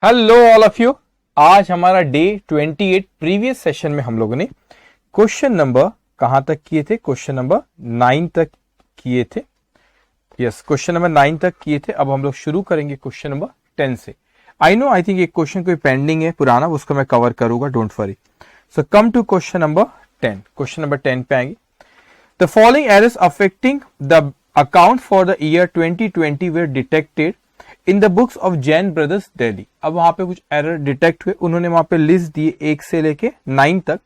Hello all of you. आज हमारा day 28 previous session में हम लोगों ने क्वेश्चन नंबर कहां तक किए थे? क्वेश्चन नंबर 9 तक किए थे। यस, क्वेश्चन नंबर 9 तक किए थे। अब हम लोग शुरू करेंगे क्वेश्चन नंबर 10 से। आई थिंक एक क्वेश्चन कोई पेंडिंग है पुराना, उसको मैं कवर करूंगा, don't worry. So come to question number 10। Question number 10 पे आएंगे। The following errors affecting the account for the year 2020 were detected in the books of Jain brothers Delhi. अब वहां पे कुछ एरर डिटेक्ट हुए, उन्होंने वहां पे लिस्ट दिए 1 से लेके 9 तक।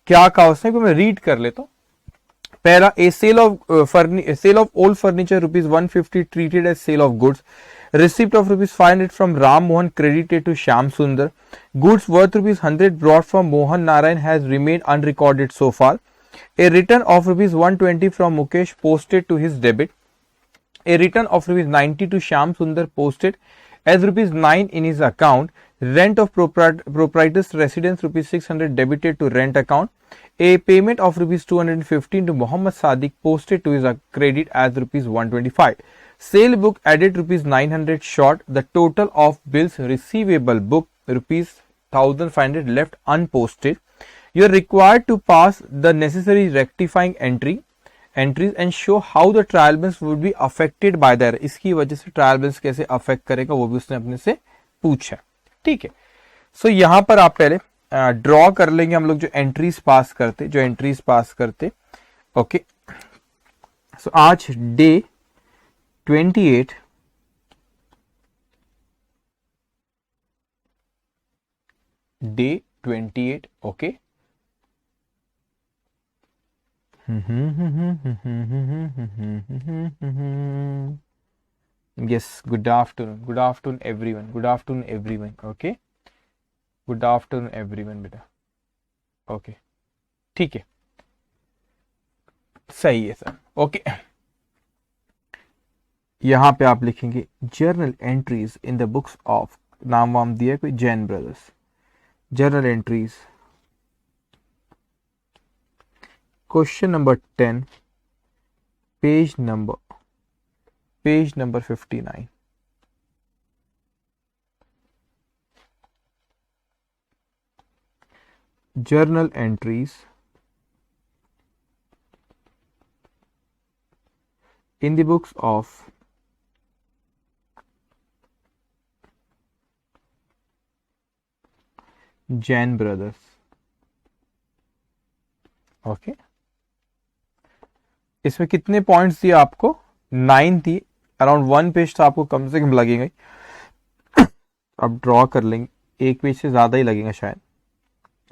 क्या कहा उसने, मैं रीड कर लेता हूं। पहला, a sale of old furniture ₹150 treated as sale of goods. Receipt of ₹500 from Ram Mohan credited to Shyam Sundar. Goods worth ₹100 brought from Mohan Narayan has remained unrecorded so far. A return of ₹120 from Mukesh posted to his debit. A return of ₹90 to Shyam Sundar posted as ₹9 in his account. Rent of proprietor's residence ₹600 debited to rent account. A payment of ₹215 to Muhammad Sadiq posted to his credit as ₹125. Sale book added ₹900 short. The total of bills receivable book ₹1,500 left unposted. You are required to pass the necessary rectifying entries and show how the trial balance would be affected by the error. इसकी वजह से trial balance कैसे affect करेगा वो भी उसने अपने से पूछा। ठीक है, सो यहां पर आप पहले ड्रॉ कर लेंगे हम लोग जो एंट्रीज पास करते। ओके, सो आज day 28 okay. Yes, good afternoon everyone. Okay, good afternoon everyone बेटा। ओके, ठीक है, सही है सर। ओके, यहां पे आप लिखेंगे journal entries in the books of, नाम वाम दिया कोई Jain brothers. Journal entries, question number 10, page number 59। Journal entries in the books of Jain brothers. Okay, इसमें कितने पॉइंट्स दिए आपको? 9 दिए। अराउंड 1 पेज तो आपको कम से कम लगेगा। अब ड्रॉ कर लेंगे, 1 पेज से ज्यादा ही लगेगा शायद,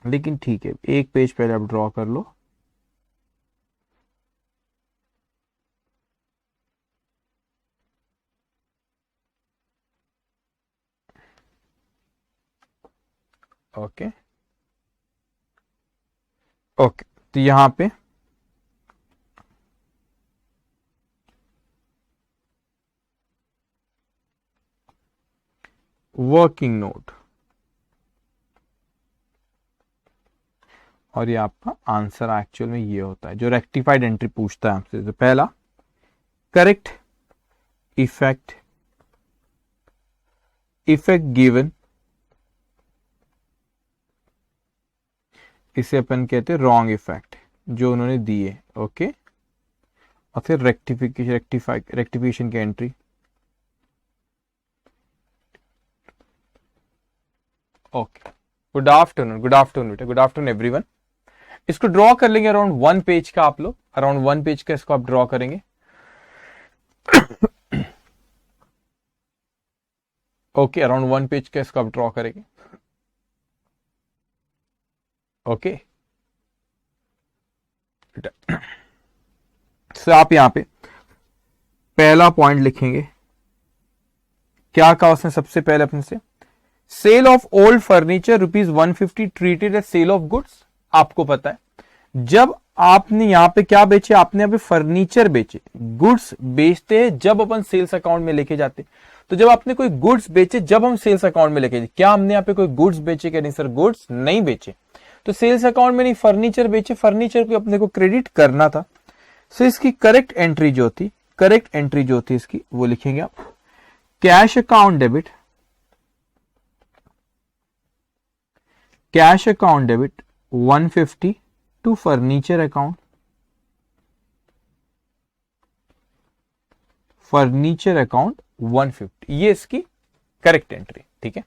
लेकिन ठीक है, 1 पेज पहले आप ड्रॉ कर लो। ओके ओके, तो यहां पे वर्किंग नोट और ये आपका आंसर एक्चुअल में ये होता है जो रेक्टिफाइड एंट्री पूछता है आपसे। तो पहला, करेक्ट इफेक्ट गिवन, इसे अपन कहते हैं रॉन्ग इफेक्ट जो उन्होंने दिए। ओके, और फिर रेक्टिफिकेशन की एंट्री। ओके, गुड आफ्टरनून बेटा, गुड आफ्टरनून एवरीवन। इसको ड्रॉ कर लेंगे अराउंड 1 पेज का। आप लोग अराउंड 1 पेज का इसको आप ड्रॉ करेंगे। ओके, अराउंड 1 पेज का इसको आप ड्रॉ करेंगे। ओके, तो आप यहां पे पहला पॉइंट लिखेंगे। क्या कहा उसने सबसे पहले अपने से? Sale of old furniture ₹150 treated as sale of goods. आपको पता है जब आपने यहां पे क्या बेचे, आपने यहां पे फर्नीचर बेचे। गुड्स बेचते हैं जब अपन सेल्स अकाउंट में लेके जाते, तो जब आपने कोई गुड्स बेचे जब हम सेल्स अकाउंट में लेके जाते, क्या हमने यहां पे कोई गुड्स बेचे? क्या नहीं सर, गुड्स नहीं बेचे, तो सेल्स अकाउंट में नहीं, फर्नीचर बेचे, फर्नीचर को अपने को क्रेडिट करना था। सो इसकी करेक्ट एंट्री जो थी इसकी वो लिखेंगे आप, cash account debit cash account debit 150 to furniture account, furniture account 150, ये इसकी करेक्ट एंट्री। ठीक है,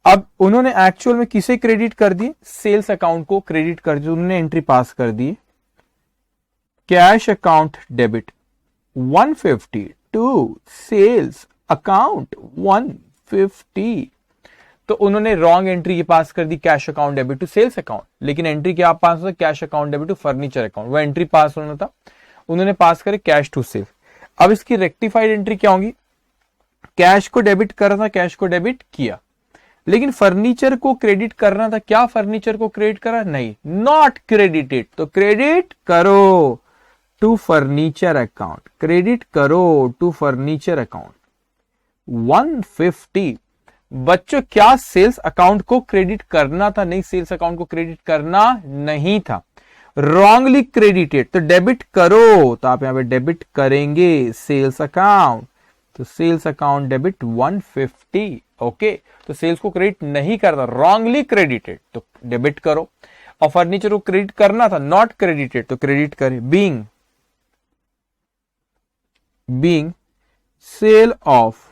अब उन्होंने एक्चुअल में किसे क्रेडिट कर दिए, सेल्स अकाउंट को क्रेडिट कर दिए, उन्होंने एंट्री पास कर दी, cash account debit 150 to sales account 150, तो उन्होंने रॉन्ग एंट्री ये पास कर दी, cash account debit to sales account, लेकिन एंट्री क्या पास होता, cash account debit to furniture account, वो एंट्री पास होना था, उन्होंने पास करे कैश टू सेल्स। अब इसकी रेक्टिफाइड एंट्री क्या होगी, कैश को डेबिट कर रहा था, कैश को डेबिट किया, लेकिन फर्नीचर को क्रेडिट करना था, क्या फर्नीचर को क्रेडिट करा, नहीं, नॉट क्रेडिटेड, तो क्रेडिट करो टू फर्नीचर अकाउंट, क्रेडिट करो टू फर्नीचर अकाउंट 150। बच्चों क्या सेल्स अकाउंट को क्रेडिट करना था, नहीं, सेल्स अकाउंट को क्रेडिट करना नहीं था, रॉन्गली क्रेडिटेड, तो डेबिट करो, तो आप यहां पे डेबिट करेंगे सेल्स अकाउंट, तो सेल्स अकाउंट डेबिट 150। ओके, तो सेल्स को क्रेडिट नहीं करना, रॉन्गली क्रेडिटेड, तो डेबिट करो, और फर्नीचर को क्रेडिट करना था, नॉट क्रेडिटेड, तो क्रेडिट करे, being sale of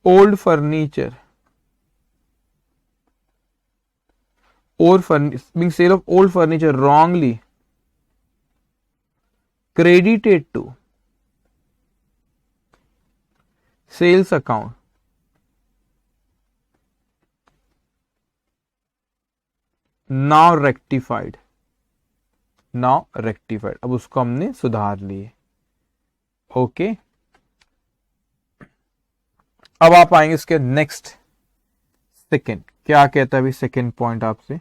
old furniture or being sale of old furniture wrongly credited to sales account, now rectified, अब उसको हमने सुधार लिए। ओके, अब आप आएंगे इसके नेक्स्ट सेकेंड, क्या कहता है अभी सेकेंड पॉइंट आपसे,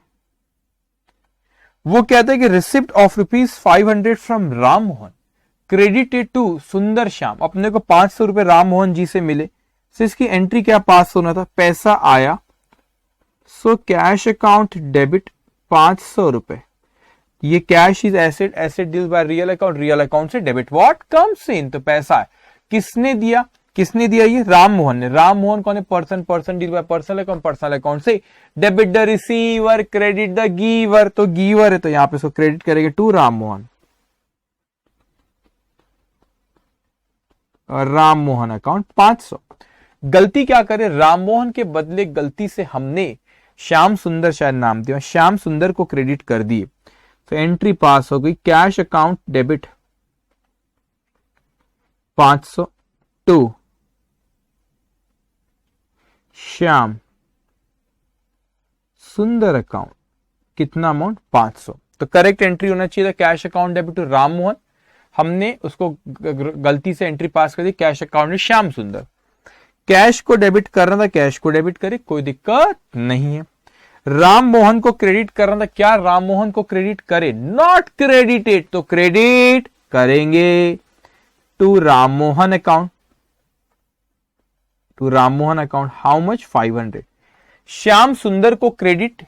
वो कहता है कि receipt of ₹500 from Ram Mohan credited to Sundar Shyam, अपने को 500 रुपए राम मोहन जी से मिले, सो इसकी एंट्री क्या पास होना था, पैसा आया, सो कैश अकाउंट डेबिट 500 रुपए, ये cash is asset, asset deal by real account, real account से डेबिट व्हाट कम्स इन, तो पैसा है, किसने दिया, ये राम मोहन ने, राम मोहन कौन है, person deal by personal account, personal account से debit the receiver, credit the giver, तो गिवर है, तो यहां पे इसको क्रेडिट करेंगे टू राम मोहन, राम मोहन अकाउंट 500। गलती क्या करे, राम मोहन के बदले गलती से हमने श्याम सुंदर शायद नाम दिया, श्याम सुंदर को क्रेडिट कर दिए, तो एंट्री पास हो गई, cash account debit 500 to Shyam Sundar account, कितना अमाउंट 500, तो करेक्ट एंट्री होना चाहिए था cash account debit to Ram Mohan, हमने उसको गलती से एंट्री पास कर दी, कैश अकाउंट में श्याम सुंदर, कैश को डेबिट करना था, कैश को डेबिट करे, कोई दिक्कत नहीं है, राम मोहन को क्रेडिट करना था, क्या राम मोहन को क्रेडिट करे, नॉट क्रेडिटेड, तो क्रेडिट करेंगे to Ram Mohan account, to Ram Mohan account, how much 500, Shyam Sundar को क्रेडिट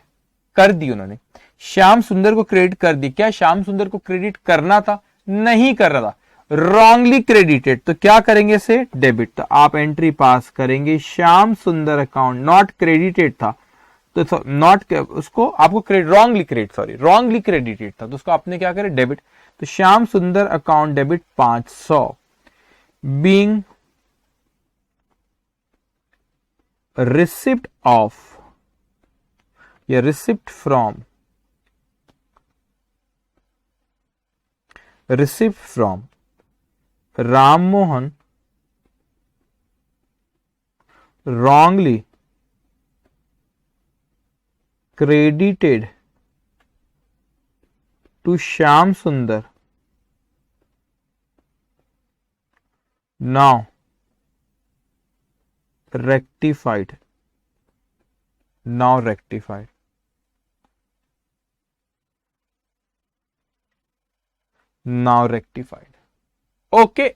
कर दी उन्होंने, श्याम सुंदर को क्रेडिट कर दी, क्या श्याम सुंदर को क्रेडिट करना था, नहीं कर रहा था, रॉन्गली क्रेडिटेड, तो क्या करेंगे से डेबिट, तो आप एंट्री पास करेंगे Shyam Sundar account, not credited था, तो नॉट उसको आपको रॉन्गली क्रेडिटेड था, तो उसको आपने क्या करे डेबिट, तो Shyam Sundar account debit 500, being receipt of या receipt from Ram Mohan wrongly credited to Shyam Sundar, now rectified, okay.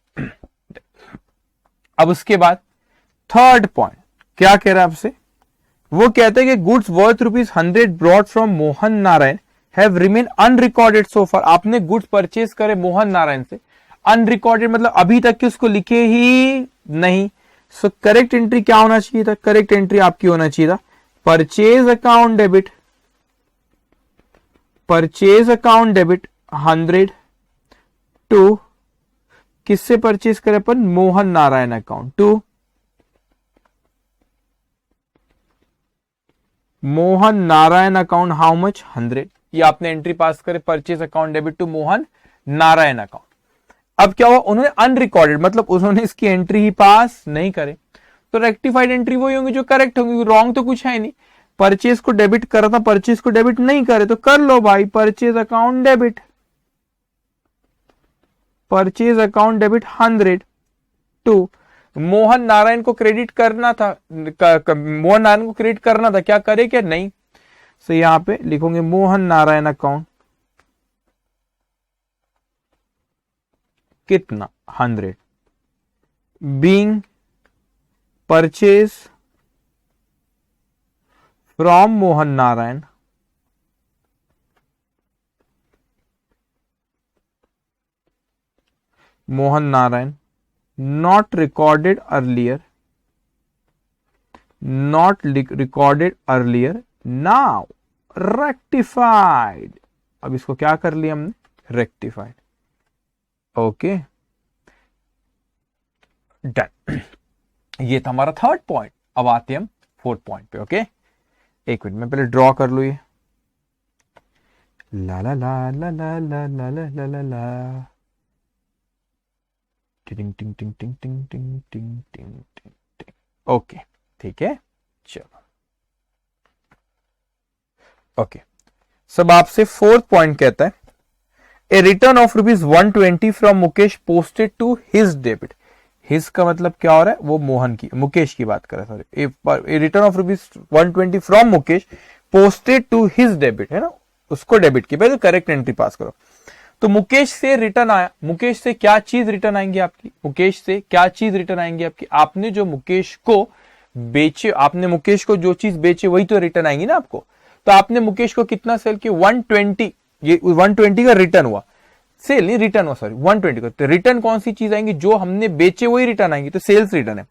अब उसके बाद थर्ड पॉइंट क्या कह रहा है आपसे, वो कहते हैं कि goods worth ₹100 brought from Mohan Narayan have remain unrecorded so far, आपने गुड्स परचेज करे मोहन नारायण से, अनरिकॉर्डेड मतलब अभी तक के उसको लिखे ही नहीं, सो करेक्ट एंट्री क्या होना चाहिए था, करेक्ट एंट्री आपकी होना चाहिए था purchase account debit, purchase account debit 100 to किससे परचेज करें अपन, Mohan Narayan account, to Mohan Narayan account how much 100। ये आपने एंट्री पास करे, purchase account debit to Mohan Narayan account. अब क्या हुआ, उन्होंने अनरिकॉर्डेड मतलब उन्होंने इसकी एंट्री ही पास नहीं करे, तो रेक्टिफाइड एंट्री वही होंगी जो करेक्ट होंगी, रॉन्ग तो कुछ है नहीं। परचेज को डेबिट करा था, परचेज को डेबिट नहीं करे तो कर लो भाई, purchase account debit, purchase account debit 100 to Mohan Narayan को क्रेडिट करना था, मोहन नारायण को क्रेडिट करना था, क्या करे क्या नहीं। सो यहां पे लिखोगे मोहन नारायण अकाउंट कितना 100 being purchase from Mohan Narayan not recorded earlier, not recorded earlier, now rectified। अब इसको क्या कर लिया हमने, रेक्टिफाइड। Okay done. ये था हमारा थर्ड पॉइंट। अब आते हैं हम फोर्थ पॉइंट पे। ओके एक मिनट में पहले ड्रॉ कर लू ये, ला ला ला ला ला ला ला ला ला ला, टिंग टिंग टिंग टिंग टिंग टिंग टिंग टिंग टिंग। ओके ठीक है, चलो ओके। सब आपसे फोर्थ पॉइंट कहता है a return of ₹120 from Mukesh posted to his debit. His का मतलब क्या हो रहा है, वो मोहन की, मुकेश की बात कर रहा है, sorry. A return of ₹120 from Mukesh posted to his debit है ना, उसको डेबिट की, पहले करेक्ट एंट्री पास करो। तो मुकेश से रिटर्न आया, मुकेश से क्या चीज रिटर्न आएंगी आपकी, मुकेश से क्या चीज रिटर्न आएंगी आपकी, आपने जो मुकेश को बेचे, आपने मुकेश को जो चीज बेचे वही तो रिटर्न आएंगी ना आपको। तो आपने मुकेश को कितना सेल किया, 120, ये 120 का रिटर्न हुआ, सेल नहीं रिटर्न हुआ, सॉरी 120 का। तो रिटर्न कौन सी चीज आएंगी, जो हमने बेचे वही रिटर्न आएंगी, तो सेल्स रिटर्न है।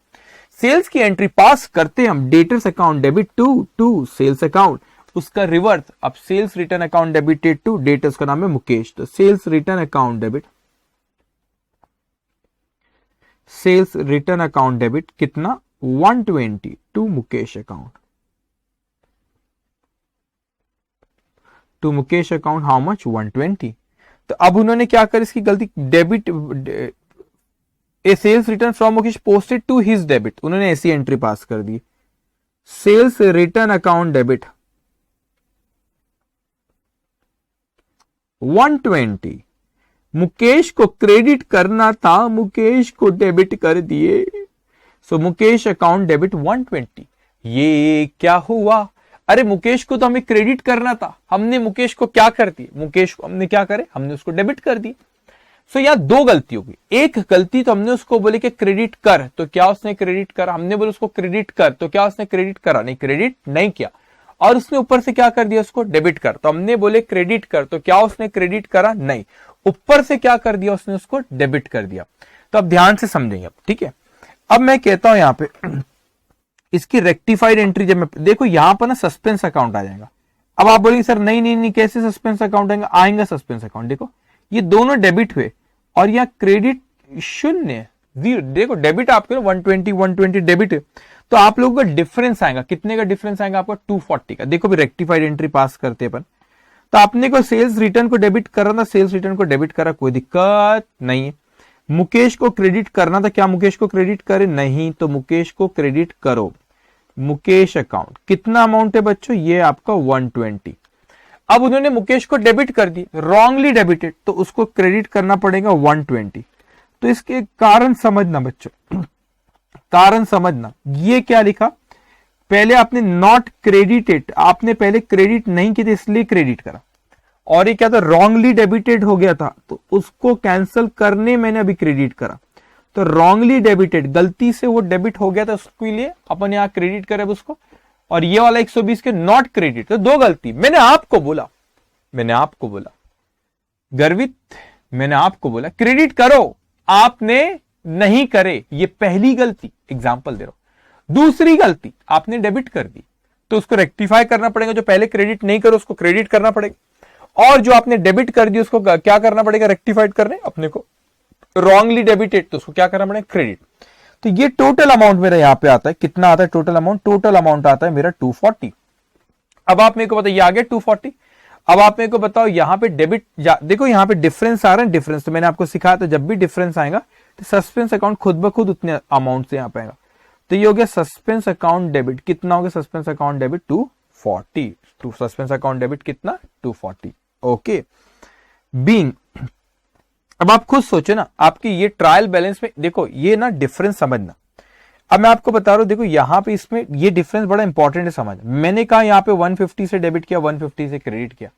सेल्स की एंट्री पास करते हम, debtors account debit to sales account, उसका रिवर्स। अब sales return account debited to debtors का नाम है मुकेश, तो sales return account debit, sales return account debit कितना 120 to Mukesh account, to Mukesh account how much 120। तो अब उन्होंने क्या कर, इसकी गलती, debit a sales return from Mukesh posted to his debit, उन्होंने ऐसी एंट्री पास कर दी, sales return account debit 120, Mukesh को क्रेडिट करना था, मुकेश को डेबिट कर दिए, सो मुकेश अकाउंट डेबिट 120। ये क्या हुआ, अरे मुकेश को तो हमें क्रेडिट करना था, हमने मुकेश को क्या कर दिया, मुकेश को हमने क्या करे, हमने उसको डेबिट कर दी। सो यहां दो गलती होगी, एक गलती तो हमने उसको बोले कि क्रेडिट कर, तो क्या उसने क्रेडिट करा, हमने बोले उसको क्रेडिट कर, तो क्या उसने क्रेडिट करा, नहीं क्रेडिट नहीं किया, और उसने ऊपर से क्या कर दिया, उसको डेबिट कर। तो हमने बोले क्रेडिट कर, तो क्या उसने क्रेडिट करा, नहीं, ऊपर से क्या कर दिया, उसने उसको डेबिट कर दिया। तो अब ध्यान से समझेंगे अब, ठीक है। अब मैं कहता हूं यहां पे इसकी रेक्टिफाइड एंट्री, जब मैं देखो यहां पर ना सस्पेंस अकाउंट आ जाएगा। अब आप बोलेंगे सर नहीं नहीं नहीं कैसे सस्पेंस अकाउंट आएगा, आएगा सस्पेंस अकाउंट। देखो ये दोनों डेबिट हुए और यहाँ क्रेडिट शून्य, देखो डेबिट आपके 120 डेबिट है, तो आप लोगों का डिफरेंस आएगा, कितने का डिफरेंस आएगा आपका 240 का। देखो भी रेक्टिफाइड एंट्री पास करते अपन, तो आपने को सेल्स रिटर्न को डेबिट करना था, सेल्स रिटर्न को डेबिट करा, कोई दिक्कत नहीं है। मुकेश को क्रेडिट करना था, क्या मुकेश को क्रेडिट करे, नहीं, तो मुकेश को क्रेडिट करो। मुकेश अकाउंट कितना अमाउंट है बच्चों, ये आपका 120। अब उन्होंने मुकेश को डेबिट कर दी, रॉन्गली डेबिटेड, तो उसको क्रेडिट करना पड़ेगा 120। तो इसके कारण समझना बच्चों, कारण समझना, ये क्या लिखा, पहले आपने नॉट क्रेडिटेड, आपने पहले क्रेडिट नहीं किया इसलिए क्रेडिट करा, और ये क्या था, रॉन्गली डेबिटेड हो गया था, तो उसको कैंसिल करने मैंने अभी क्रेडिट करा। तो रॉन्गली डेबिटेड, गलती से वो डेबिट हो गया था, उसके लिए अपन यहां क्रेडिट करे उसको, और ये वाला 120 के नॉट क्रेडिट, तो दो गलती। मैंने आपको बोला गर्वित, मैंने आपको बोला क्रेडिट करो, आपने नहीं करे, ये पहली गलती, एग्जाम्पल दे रहा हूं। दूसरी गलती, आपने डेबिट कर दी, तो उसको रेक्टिफाई करना पड़ेगा, जो पहले क्रेडिट नहीं करो उसको क्रेडिट करना पड़ेगा, और जो आपने डेबिट कर दी उसको क्या करना पड़ेगा, रेक्टिफाइड करने अपने को, रॉन्गली डेबिटेड तो उसको क्या करना पड़ेगा, क्रेडिट। तो ये टोटल अमाउंट मेरा यहां पे आता है, कितना आता है टोटल अमाउंट, टोटल अमाउंट आता है मेरा 240। अब आप मेरे को बताइए आ गया 240। अब आप मेरे को बताओ यहां पे डेबिट, देखो यहां पे डिफरेंस आ रहा है, डिफरेंस तो मैंने आपको सिखाया था जब भी डिफरेंस आएगा तो सस्पेंस अकाउंट खुद ब खुद उतने अमाउंट से यहां पे आएगा। तो ये हो गया सस्पेंस अकाउंट डेबिट, कितना हो गया suspense account debit 240, suspense account debit कितना 240। ओके बीइंग, अब आप खुद सोचो ना, आपके ये ट्रायल बैलेंस में देखो ये ना डिफरेंस समझना। अब मैं आपको बता रहा हूं, देखो यहां पे इसमें ये डिफरेंस बड़ा इंपॉर्टेंट है समझ। मैंने कहा यहां पे 150 से डेबिट किया, 150 से क्रेडिट किया,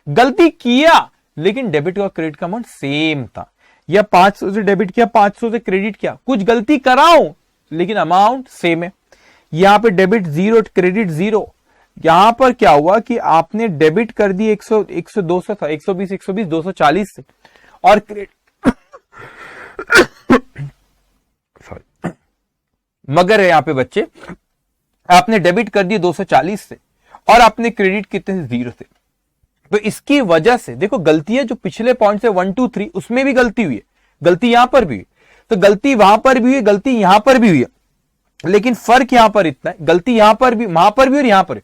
गलती किया लेकिन डेबिट और क्रेडिट का अमाउंट सेम था, या 500 से डेबिट किया, 500 से क्रेडिट किया, कुछ गलती कराऊं लेकिन अमाउंट सेम है। यहां पे डेबिट 0 क्रेडिट 0, यहां पर क्या हुआ कि आपने डेबिट कर दी 100 200 था, 120 120 240 से, और सॉरी मगर है यहां पे बच्चे, आपने डेबिट कर दिए 240 से और आपने क्रेडिट कितने से 0 से। तो इसकी वजह से देखो गलतियां जो पिछले पॉइंट से 1 2 3 उसमें भी गलती हुई है, गलती यहां पर भी हुई, तो गलती वहां पर भी हुई, गलती यहां पर भी हुई है, लेकिन फर्क यहां पर इतना है, गलती यहां पर भी, वहां पर भी और यहां पर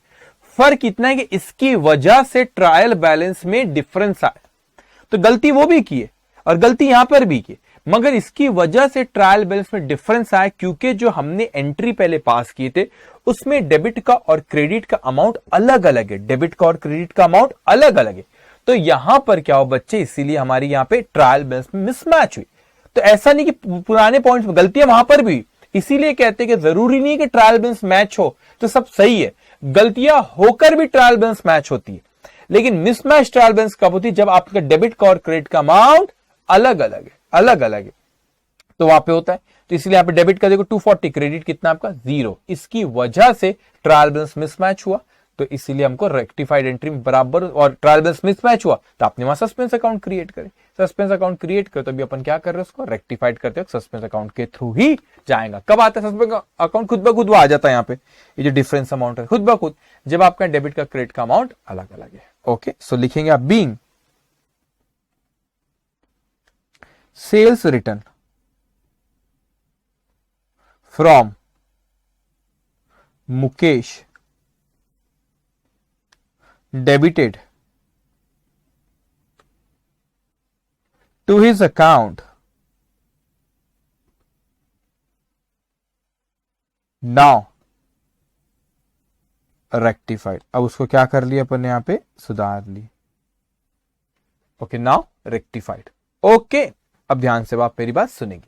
फर्क इतना है कि इसकी वजह से ट्रायल बैलेंस में डिफरेंस आया। तो गलती वो भी की है और गलती यहां पर भी की, मगर इसकी वजह से ट्रायल बैलेंस में डिफरेंस आया क्योंकि जो हमने एंट्री पहले पास किए थे उसमें डेबिट का और क्रेडिट का अमाउंट अलग अलग है, डेबिट का और क्रेडिट का अमाउंट अलग अलग है। तो यहां पर क्या हो बच्चे, इसीलिए हमारी यहां पे ट्रायल बैलेंस में मिसमैच हुई। तो ऐसा नहीं कि पुराने पॉइंट्स में गलतियां वहां पर भी, इसीलिए कहते हैं कि जरूरी नहीं है कि ट्रायल बैलेंस मैच हो तो सब सही है, गलतियां होकर भी ट्रायल बैलेंस मैच होती है, लेकिन मिसमैच ट्रायल बैलेंस कब होती है, जब आपका डेबिट का और क्रेडिट का अमाउंट अलग अलग है, अलग अलग है, तो वहां पे होता है। तो इसलिए यहां पे डेबिट का देखो 240, क्रेडिट कितना आपका 0, इसकी वजह से ट्रायल बैलेंस मिसमैच हुआ। तो इसीलिए हमको रेक्टिफाइड एंट्री में बराबर, और ट्रायल बैलेंस मिसमैच हुआ तो आपने वहां सस्पेंस अकाउंट क्रिएट करे, सस्पेंस अकाउंट क्रिएट कर, तो अभी अपन क्या कर रहे हैं, उसको रेक्टिफाइड करते हैं, सस्पेंस अकाउंट के थ्रू ही जाएगा। कब आता है सस्पेंस अकाउंट, खुद ब खुद आ जाता है यहाँ पे, ये जो डिफरेंस अमाउंट है खुद ब खुद, जब आपका डेबिट का क्रेडिट का अमाउंट अलग अलग है। ओके सो लिखेंगे आप being sales return from Mukesh debited to his account now rectified। अब उसको क्या कर लिया अपन ने यहां पे, सुधार ली। Okay now rectified. ओके अब ध्यान से आप मेरी बात सुनेंगे।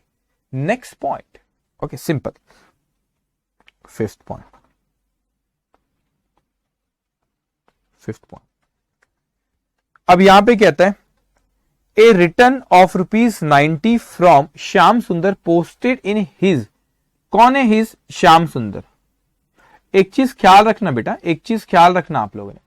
Next point, okay simple, fifth point, fifth point. अब यहां पे कहता है a return of ₹90 from Shyam Sundar posted in his, कौन है हिज, श्याम सुंदर। एक चीज ख्याल रखना बेटा, एक चीज ख्याल रखना आप लोगों ने,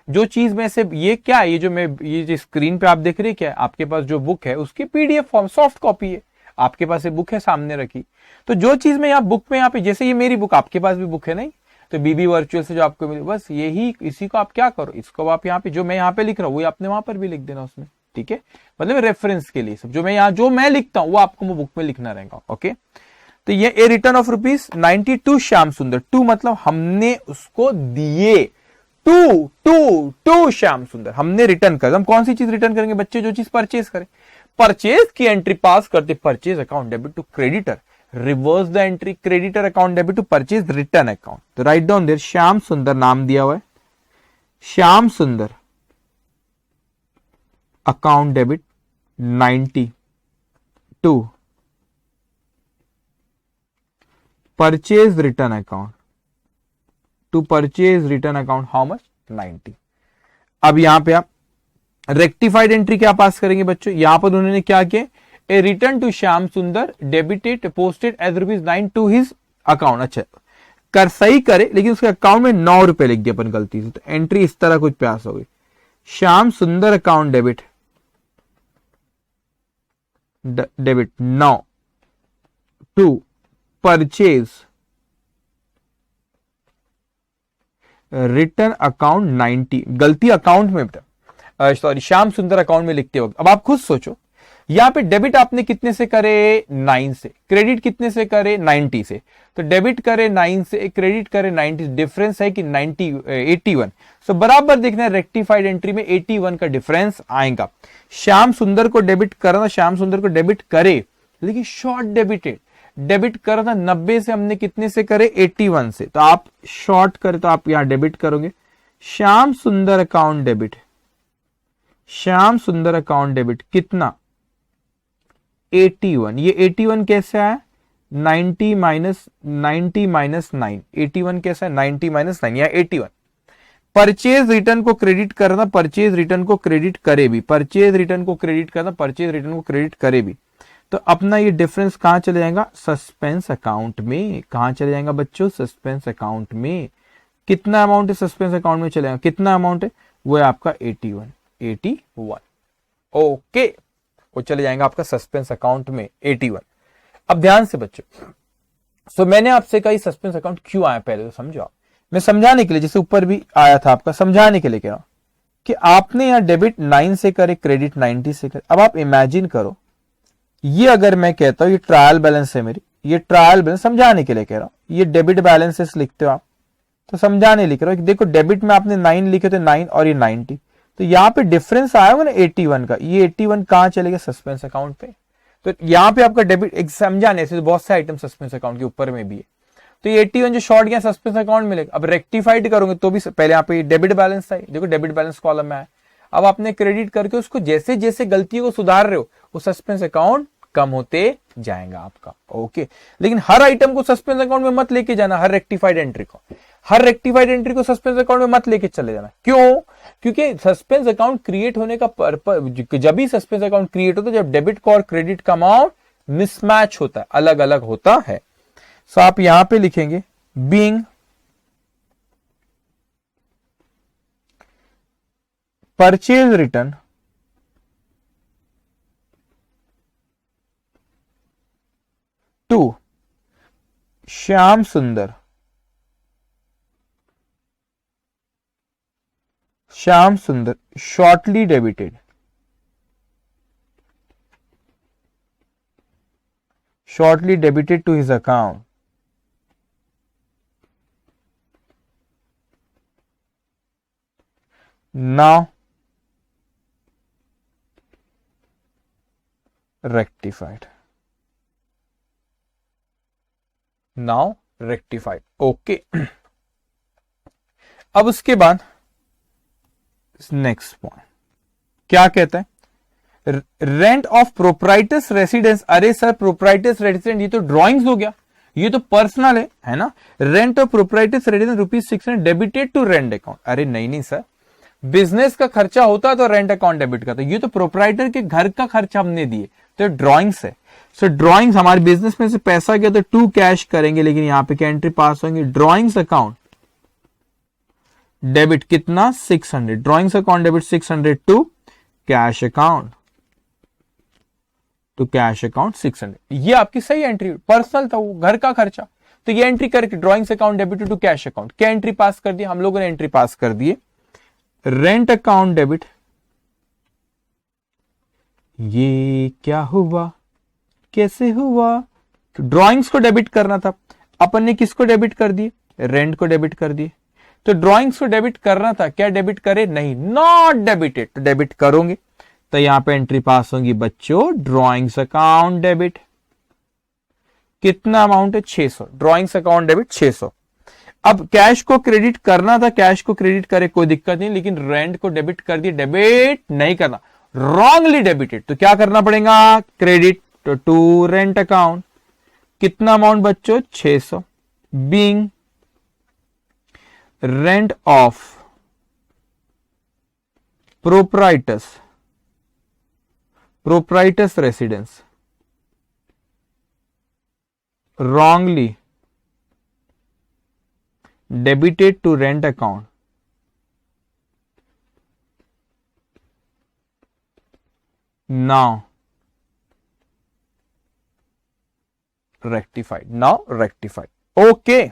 जो चीज में से ये क्या है, ये जो मैं ये जो स्क्रीन पे आप देख रहे हैं क्या है, आपके पास जो बुक है उसकी पीडीएफ फॉर्म सॉफ्ट कॉपी है, आपके पास ये बुक है सामने रखी। तो जो चीज में यहाँ बुक में यहाँ पे, जैसे ये मेरी बुक, आपके पास भी बुक है नहीं, तो बीबी वर्चुअल से जो आपको मिले, बस यही, इसी को आप क्या करो, इसको आप यहाँ पे जो मैं यहाँ पे लिख रहा हूँ वो आपने वहां पर भी लिख देना उसमें, ठीक है, मतलब रेफरेंस के लिए सब, जो मैं यहाँ जो मैं लिखता हूँ वो आपको बुक में लिखना रहेगा। ओके तो ये ए रिटर्न ऑफ ₹90 टू श्याम सुंदर, टू मतलब हमने उसको दिए, टू श्याम सुंदर हमने रिटर्न कर, हम कौन सी चीज रिटर्न करेंगे बच्चे, जो चीज परचेज करें, परचेज की एंट्री पास करते, purchase account debit to creditor, reverse the entry creditor account debit to purchase return account. तो write down there Shyam Sundar नाम दिया हुआ है, Shyam Sundar account debit 90 to purchase return account, to purchase return account how much 90। अब यहां पे आप रेक्टिफाइड एंट्री क्या पास करेंगे बच्चों, यहां पर उन्होंने क्या किया, ए return to Shyam Sundar debited posted as ₹9 to his account. अच्छा कर सही करे, लेकिन उसके अकाउंट में ₹9 लिख दिया अपन गलती से, तो एंट्री इस तरह कुछ प्यास हो गई, Shyam Sundar account debit 9 to purchase return account 90, गलती अकाउंट में, सॉरी श्याम सुंदर अकाउंट में लिखते वक्त। अब आप खुद सोचो, यहां पे डेबिट आपने कितने से करे 9 से, क्रेडिट कितने से करे 90 से, तो डेबिट करे 9 से, क्रेडिट करे 90, डिफरेंस है कि 90 81। सो बराबर देखना है रेक्टिफाइड एंट्री में 81 का डिफरेंस आएगा। श्याम सुंदर को डेबिट करना, श्याम सुंदर को डेबिट करे, लेकिन शॉर्ट डेबिटेड, डेबिट करना 90 से, हमने कितने से करे 81 से, तो आप शॉर्ट करे तो आप यहां डेबिट करोगे। Shyam Sundar account debit, Shyam Sundar account debit कितना 81, ये 81 कैसे आया 90 माइनस 9, 81 कैसा है 90 माइनस 9 या 81। परचेज रिटर्न को क्रेडिट करना, परचेज रिटर्न को क्रेडिट करे भी, परचेज रिटर्न को क्रेडिट करना, परचेज रिटर्न को क्रेडिट करे भी, तो अपना ये डिफरेंस कहां चले जाएगा सस्पेंस अकाउंट में। कहां चले जाएगा बच्चों सस्पेंस अकाउंट में। कितना अमाउंट है सस्पेंस अकाउंट में चलेगा, कितना अमाउंट है वो है आपका 81। ओके, वो चले जाएगा आपका सस्पेंस अकाउंट में 81। अब ध्यान से बच्चों, सो मैंने आपसे कहा सस्पेंस अकाउंट क्यों आया पहले तो समझो आप। मैं समझाने के लिए, जैसे ऊपर भी आया था आपका, समझाने के लिए कह रहा हूं कि आपने यहां डेबिट 9 से करे, क्रेडिट 90 से करे। अब आप इमेजिन करो, ये अगर मैं कहता हूं ये ट्रायल बैलेंस है मेरी, ये ट्रायल बैलेंस समझाने के लिए कह रहा हूं, ये डेबिट बैलेंसेस लिखते हो आप तो समझाने लिख रहा हूं। देखो डेबिट में आपने 9 लिखे थे, 9 और ये 90, तो यहां पे डिफरेंस आया होगा ना 81 का, ये 81 कहां चलेगा सस्पेंस अकाउंट पे। तो यहां पे आपका डेबिट एक समझाने से बहुत से आइटम सस्पेंस अकाउंट के ऊपर में भी है, तो ये 81 जो शॉर्ट गया सस्पेंस अकाउंट मिलेगा। अब रेक्टिफाइड करोगे तो भी पहले यहाँ पे डेबिट बैलेंस था, देखो डेबिट बैलेंस कॉलम में आया। अब आपने क्रेडिट करके उसको जैसे जैसे गलतियों को सुधार रहे हो वो सस्पेंस अकाउंट कम होते जाएगा आपका। ओके, लेकिन हर आइटम को सस्पेंस अकाउंट में मत लेके जाना, हर रेक्टिफाइड एंट्री को, हर रेक्टिफाइड एंट्री को सस्पेंस अकाउंट में मत लेके चले जाना। क्यों? क्योंकि सस्पेंस अकाउंट क्रिएट होने का पर्पस, जब भी सस्पेंस अकाउंट क्रिएट होता है जब डेबिट का और क्रेडिट का अमाउंट मिसमैच होता है, अलग अलग होता है। सो आप यहां पे लिखेंगे being purchase return to Shyam Sundar, Shyam Sundar shortly debited, shortly debited to his account now rectified, now rectified। Okay, अब उसके बाद नेक्स्ट पॉइंट क्या कहता है, रेंट ऑफ प्रोप्राइटर्स रेसिडेंस। अरे सर प्रोप्राइटर्स रेसिडेंस ये तो ड्रॉइंग्स हो गया, ये तो पर्सनल है ना। Rent of proprietor's residence ₹600 debited to rent account. अरे नहीं सर, बिजनेस का खर्चा होता तो रेंट अकाउंट डेबिट करता, ये तो प्रोप्राइटर के घर का खर्चा हमने दिए, तो ड्रॉइंग्स है। सो ड्रॉइंग्स हमारे बिजनेस में से पैसा गया तो टू कैश करेंगे, लेकिन यहां पे क्या एंट्री पास होंगी ड्रॉइंग्स अकाउंट डेबिट कितना 600, drawings account debit 600 to cash account, तो कैश अकाउंट 600। ये आपकी सही एंट्री, पर्सनल था वो, घर का खर्चा, तो ये एंट्री करके drawings account debit to cash account क्या एंट्री पास कर दी हम लोगों ने, एंट्री पास कर दिए रेंट अकाउंट डेबिट। ये क्या हुआ, कैसे हुआ, तो ड्रॉइंग्स को डेबिट करना था, अपन ने किसको डेबिट कर दिए, रेंट को डेबिट कर दिए। तो ड्रॉइंग्स को डेबिट करना था, क्या डेबिट करे, नहीं, नॉट डेबिटेड, तो डेबिट करोगे तो यहां पे एंट्री पास होगी बच्चों ड्रॉइंग्स अकाउंट डेबिट। कितना अमाउंट है 600, ड्रॉइंग्स अकाउंट डेबिट 600। अब कैश को क्रेडिट करना था, कैश को क्रेडिट करे कोई दिक्कत नहीं, लेकिन रेंट को डेबिट कर दिया, डेबिट नहीं करना, रॉन्गली डेबिटेड, तो क्या करना पड़ेगा क्रेडिट टू रेंट अकाउंट। कितना अमाउंट बच्चों 600, being rent of proprietor's residence wrongly debited to rent account, now rectified, now rectified। okay,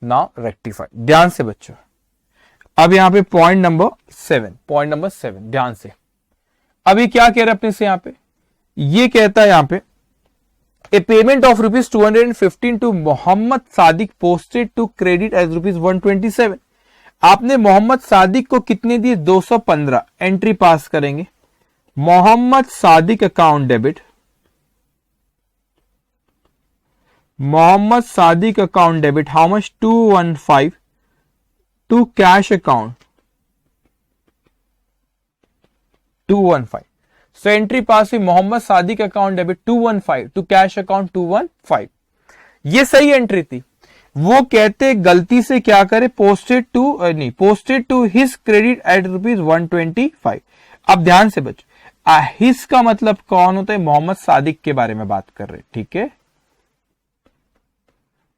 now rectified. ध्यान से बच्चों, अब यहां पे पॉइंट नंबर 7 ध्यान से। अभी क्या कह रहे हैं अपने से यहां पे, ये कहता है यहां पे a payment of rupees 215 to Mohammad Sadiq posted to credit as rupees 127। आपने मोहम्मद सादिक को कितने दिए, 215। एंट्री पास करेंगे, Mohammed Sadiq account debit, Mohammed Sadiq account debit how much, 215 to cash account 215। So entry pass हुई, Mohammed Sadiq account debit 215 to cash account 215। ये सही एंट्री थी। वो कहते गलती से क्या करे, posted to his credit at rupees 125। अब ध्यान से बच्चों, हिज का मतलब कौन होता है, मोहम्मद सादिक के बारे में बात कर रहे, ठीक है,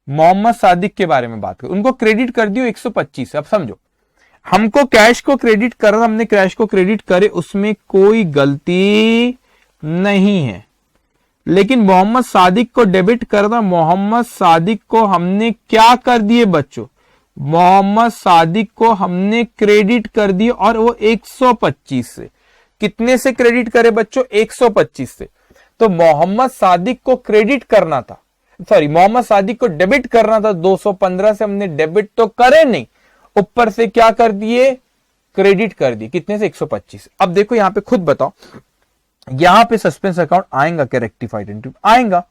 मोहम्मद सादिक के बारे में बात कर, उनको क्रेडिट कर दियो 125। अब समझो, हमको कैश को क्रेडिट कर रहा, हमने कैश को क्रेडिट करे, उसमें कोई गलती नहीं है, लेकिन मोहम्मद सादिक को डेबिट करना, मोहम्मद सादिक को हमने क्या कर दिए बच्चों, मोहम्मद सादिक को हमने क्रेडिट कर दिए, और वो 125 से, कितने से क्रेडिट करे बच्चों, 125 से। तो मोहम्मद सादिक को क्रेडिट करना था, सॉरी मोहम्मद सादिक को डेबिट करना था 215 से, हमने डेबिट तो करे नहीं, ऊपर से क्या कर दिए, क्रेडिट कर दिए, कितने से, 125। अब देखो यहां पे खुद बताओ, यहां पे सस्पेंस अकाउंट आएगा क्या, रेक्टिफाइड एंट्री आएगा,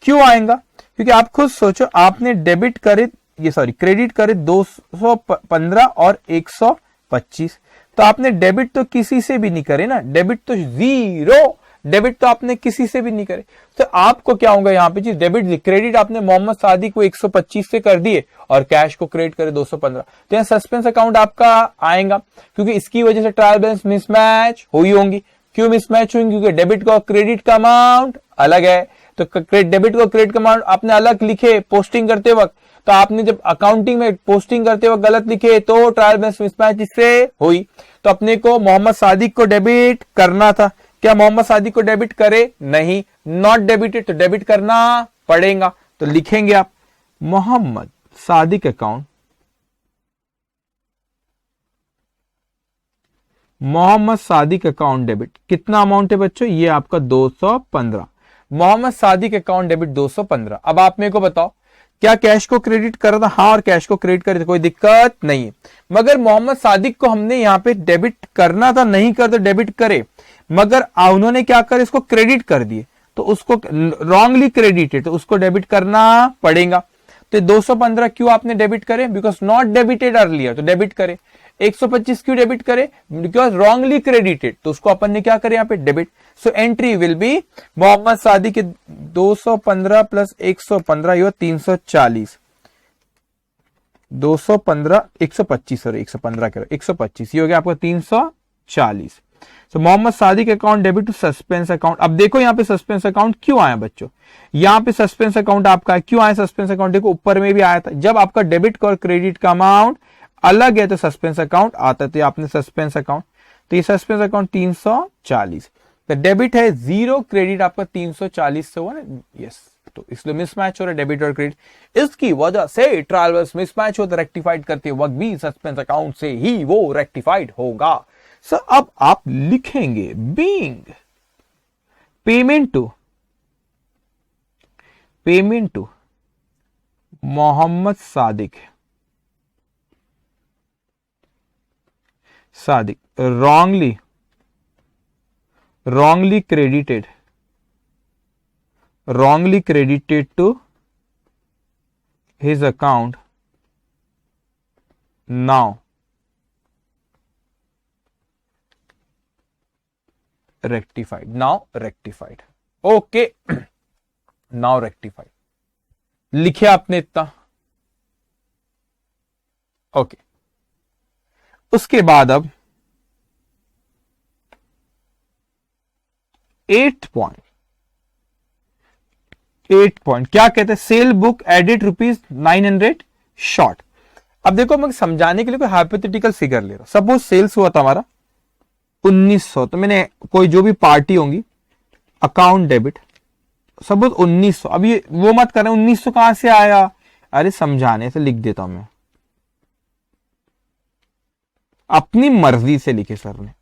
क्यों आएगा, क्योंकि आप खुद सोचो, आपने डेबिट करे, ये सॉरी क्रेडिट करे 215 और 125, तो आपने डेबिट तो किसी से भी नहीं करे ना, डेबिट तो जीरो, डेबिट तो आपने किसी से भी नहीं करे, तो आपको क्या होगा यहाँ पे, डेबिट क्रेडिट आपने मोहम्मद सादिक को 125 से कर दिए और कैश को क्रेडिट करे 215, तो यहाँ सस्पेंस अकाउंट आपका आएगा, क्योंकि इसकी वजह से ट्रायल बैलेंस मिसमैच हुई होंगी। क्यों मिसमैच हुई, क्योंकि डेबिट का क्रेडिट का अमाउंट अलग है, तो डेबिट को क्रेडिट का अमाउंट आपने अलग लिखे पोस्टिंग करते वक्त, तो आपने जब अकाउंटिंग में पोस्टिंग करते वक्त गलत लिखे, तो ट्रायल बैलेंस मिसमैच इससे हुई। तो अपने को मोहम्मद सादिक को डेबिट करना था, क्या मोहम्मद सादिक को डेबिट करे, नहीं, नॉट डेबिटेड, तो डेबिट करना पड़ेगा। तो लिखेंगे आप Mohammad Sadiq account, Mohammad Sadiq account debit, कितना अमाउंट है बच्चों, ये आपका 215, मोहम्मद सादिक अकाउंट डेबिट 215। अब आप मेरे को बताओ, क्या कैश को क्रेडिट कर रहा था, हाँ, और कैश को क्रेडिट करे, कोई दिक्कत नहीं है, मगर मोहम्मद सादिक को हमने यहाँ पे डेबिट करना था, नहीं कर तो डेबिट करे, मगर उन्होंने क्या कर, इसको क्रेडिट कर दिए, तो उसको रॉन्गली क्रेडिटेड, तो उसको डेबिट करना पड़ेगा। तो 215 क्यों आपने डेबिट करे, बिकॉज नॉट डेबिटेड अर्लियर, तो डेबिट करे। 125 क्यों डेबिट करे, बिकॉज रॉन्गली क्रेडिटेड, तो उसको अपन ने क्या करे यहाँ पे, debit. So entry will be Mohammad Sadiq के 215 प्लस 115, ये 340, 215 125, सॉरी 115 करो, 125, ये हो गया आपका 340। तो Mohammad Sadiq account debit to suspense account. अब देखो यहाँ पे सस्पेंस अकाउंट क्यों आया बच्चों, यहाँ पे सस्पेंस अकाउंट आपका क्यों आया, सस्पेंस अकाउंट देखो ऊपर में भी आया था, जब आपका डेबिट और क्रेडिट का अमाउंट अलग है तो सस्पेंस अकाउंट आता है, तो आपने सस्पेंस अकाउंट, तो ये सस्पेंस अकाउंट 340, तो डेबिट है 0, क्रेडिट आपका 340 से हुआ ना, यस, तो इसलिए मिसमैच हो रहा है डेबिट और क्रेडिट, इसकी वजह से ट्रायल बैलेंस मिसमैच हो, तो रेक्टिफाइड करते वक्त भी सस्पेंस अकाउंट से ही वो रेक्टिफाइड होगा। सो अब आप लिखेंगे being payment to Mohammad Sadiq wrongly credited to his account, now rectified, okay, now rectified, लिखे आपने इतना, ओके। उसके बाद अब 8 पॉइंट क्या कहते हैं, सेल बुक एडिट ₹900 शॉर्ट। अब देखो मैं समझाने के लिए कोई हाइपोथेटिकल फिगर ले रहा हूं, सपोज सेल्स हुआ था हमारा 1900, तो मैंने कोई जो भी पार्टी होंगी अकाउंट डेबिट, सपोज 1900, अब ये वो मत करना 1900 कहां से आया, अरे समझाने से लिख देता हूं मैं, अपनी मर्जी से लिखे सर ने,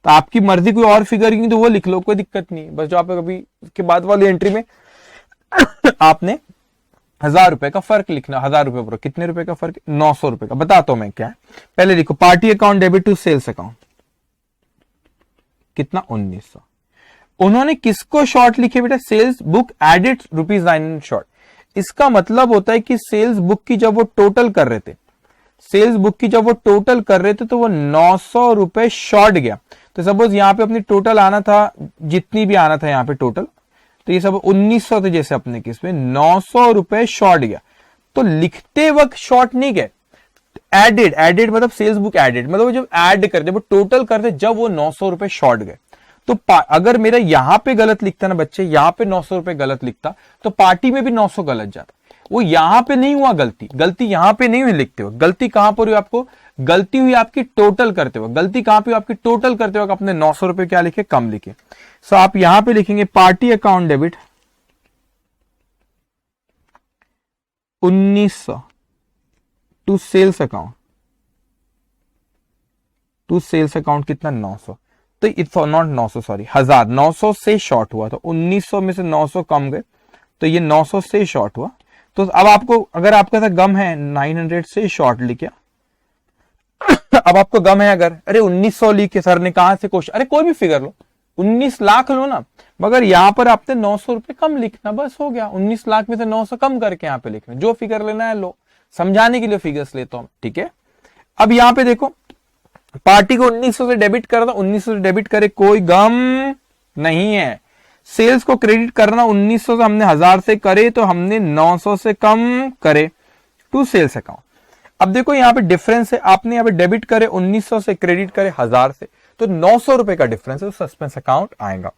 तो आपकी मर्जी कोई और फिगर की तो वो लिख लो, कोई दिक्कत नहीं। बस जो आप कभी उसके बाद वाली एंट्री में आपने 1000 रुपए का फर्क लिखना। 1000 रुपए पर कितने रुपए का फर्क? 900 रुपए का। बताता हूं मैं क्या है। पहले देखो, party account debit to sales account, कितना? 1900। उन्होंने किसको शॉर्ट लिखे बेटा? Sales book added ₹900 short. इसका मतलब होता है कि सेल्स बुक की जब वो टोटल कर रहे थे, सेल्स बुक की जब वो टोटल कर रहे थे तो वो 900 रुपए शॉर्ट गया। तो सपोज यहां पे अपनी टोटल आना था, जितनी भी आना था यहां पे टोटल, तो ये सब 1900 थे जैसे अपने केस में, 900 रुपए शॉर्ट गया। तो लिखते वक्त शॉर्ट नहीं गए, एडेड, एडेड मतलब सेल्स बुक एडेड, मतलब जब ऐड करते, वो टोटल करते, जब वो 900 रुपए शॉर्ट गए। तो अगर मेरा यहां पे गलत लिखता ना बच्चे, यहां पे 900 रुपए गलत लिखता, तो पार्टी में भी 900 गलत जाता। वो यहां पे नहीं हुआ गलती, गलती यहां पे नहीं हुई लिखते हुए, गलती कहां पर हुई आपको? गलती हुई आपकी टोटल करते हुए। गलती कहां पे हुई आपकी? टोटल करते हुए अपने 900 रुपए क्या लिखे? कम लिखे। सो आप यहां पे लिखेंगे party account debit 1900 to sales account, to sales account कितना? 900। तो इट्स नॉट 900, सॉरी 1000, 900 से शॉर्ट हुआ, तो 1900 में से 900 कम गए, तो ये 900 से शॉर्ट हुआ। तो अब आपको, अगर आपका था गम है 900 से शॉर्ट लिखा, अब आपको गम है अगर, अरे 1900 लिखे सर ने, कहां से क्वेश्चन, अरे कोई भी फिगर लो, 19 लाख लो ना, मगर यहां पर आपने 900 रुपए कम लिखना, बस हो गया। 19 लाख में से 900 कम करके यहां पे लिखना, जो फिगर लेना है लो, समझाने के लिए फिगर्स लेता हूं, ठीक है। अब यहां पे देखो, पार्टी को 1900 से डेबिट कर दो, 1900 से डेबिट करे, कोई गम नहीं है। सेल्स को क्रेडिट करना 1900 से हमने 1000 से करे, तो हमने 900 से कम करे टू सेल्स अकाउंट। अब देखो यहां पे डिफरेंस है, आपने यहां पे डेबिट करे 1900 से, क्रेडिट करे 1000 से, तो 900 रुपए का डिफरेंस है, तो सस्पेंस अकाउंट आएगा।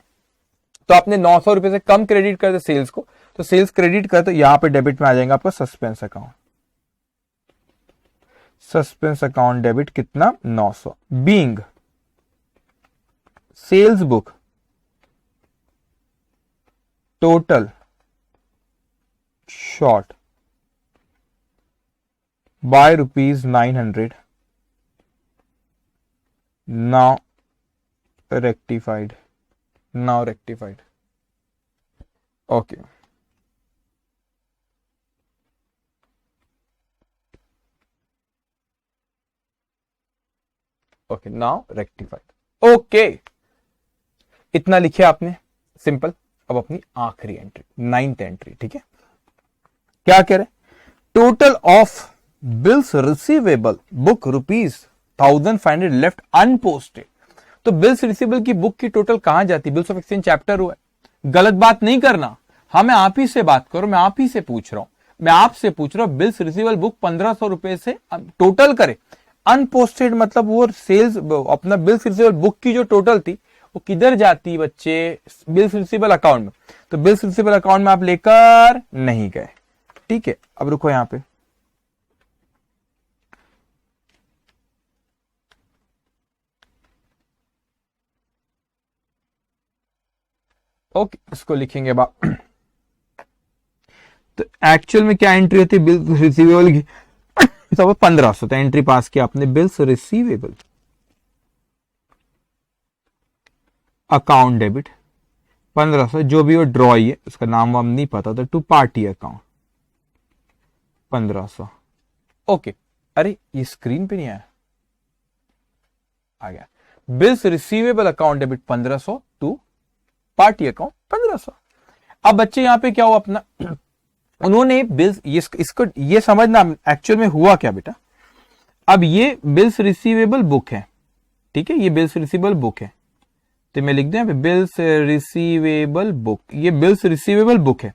तो आपने 900 रुपए से कम क्रेडिट कर दे सेल्स को, तो सेल्स क्रेडिट कर, तो यहां पे डेबिट में आ जाएगा आपका suspense account. Suspense account debit कितना? 900। Being sales book total short by ₹900, now rectified, now rectified. Okay. Okay, now rectified. Okay. इतना लिखे आपने, सिंपल। अब अपनी आखिरी एंट्री, 9th एंट्री, ठीक है। क्या कह रहे? Total of bills receivable book ₹1500 left unposted. तो बिल्स रिसीवेबल की बुक की टोटल कहां जाती? बिल्स ऑफ एक्सचेंज चैप्टर हुआ है, गलत बात नहीं करना, हमें आप ही से बात करो, मैं आप ही से पूछ रहा हूं, मैं आपसे पूछ रहा हूं, बिल्स रिसीवेबल बुक 1500 रुपए से टोटल करे, अनपोस्टेड मतलब वो सेल्स, अपना बिल्स रिसीवेबल बुक की जो टोटल थी वो किधर जाती बच्चे? बिल्स रिसीवेबल अकाउंट में। तो बिल्स रिसीवेबल अकाउंट में आप लेकर नहीं गए, ठीक है। अब रुको यहां पे, ओके, इसको लिखेंगे बा। तो एक्चुअल में क्या एंट्री होती है बिल्स रिसीवेबल की? सब 1500, तो एंट्री पास किया आपने, बिल्स रिसीवेबल अकाउंट डेबिट 1500, जो भी वो ड्रॉ है उसका नाम वाम नहीं पता, तो टू पार्टी अकाउंट 1500। ओके, अरे ये स्क्रीन पे नहीं आया, आ गया। Bills receivable account debit 1500 to party account 1500। अब बच्चे यहां पे क्या हुआ अपना, उन्होंने बिल्स, इसको ये समझना एक्चुअल में हुआ क्या बेटा। अब ये बिल्स रिसीवेबल बुक है, ठीक है, ये बिल्स रिसीवेबल बुक है, तो मैं लिख दूं बिल्स रिसीवेबल बुक, ये बिल्स रिसीवेबल बुक है।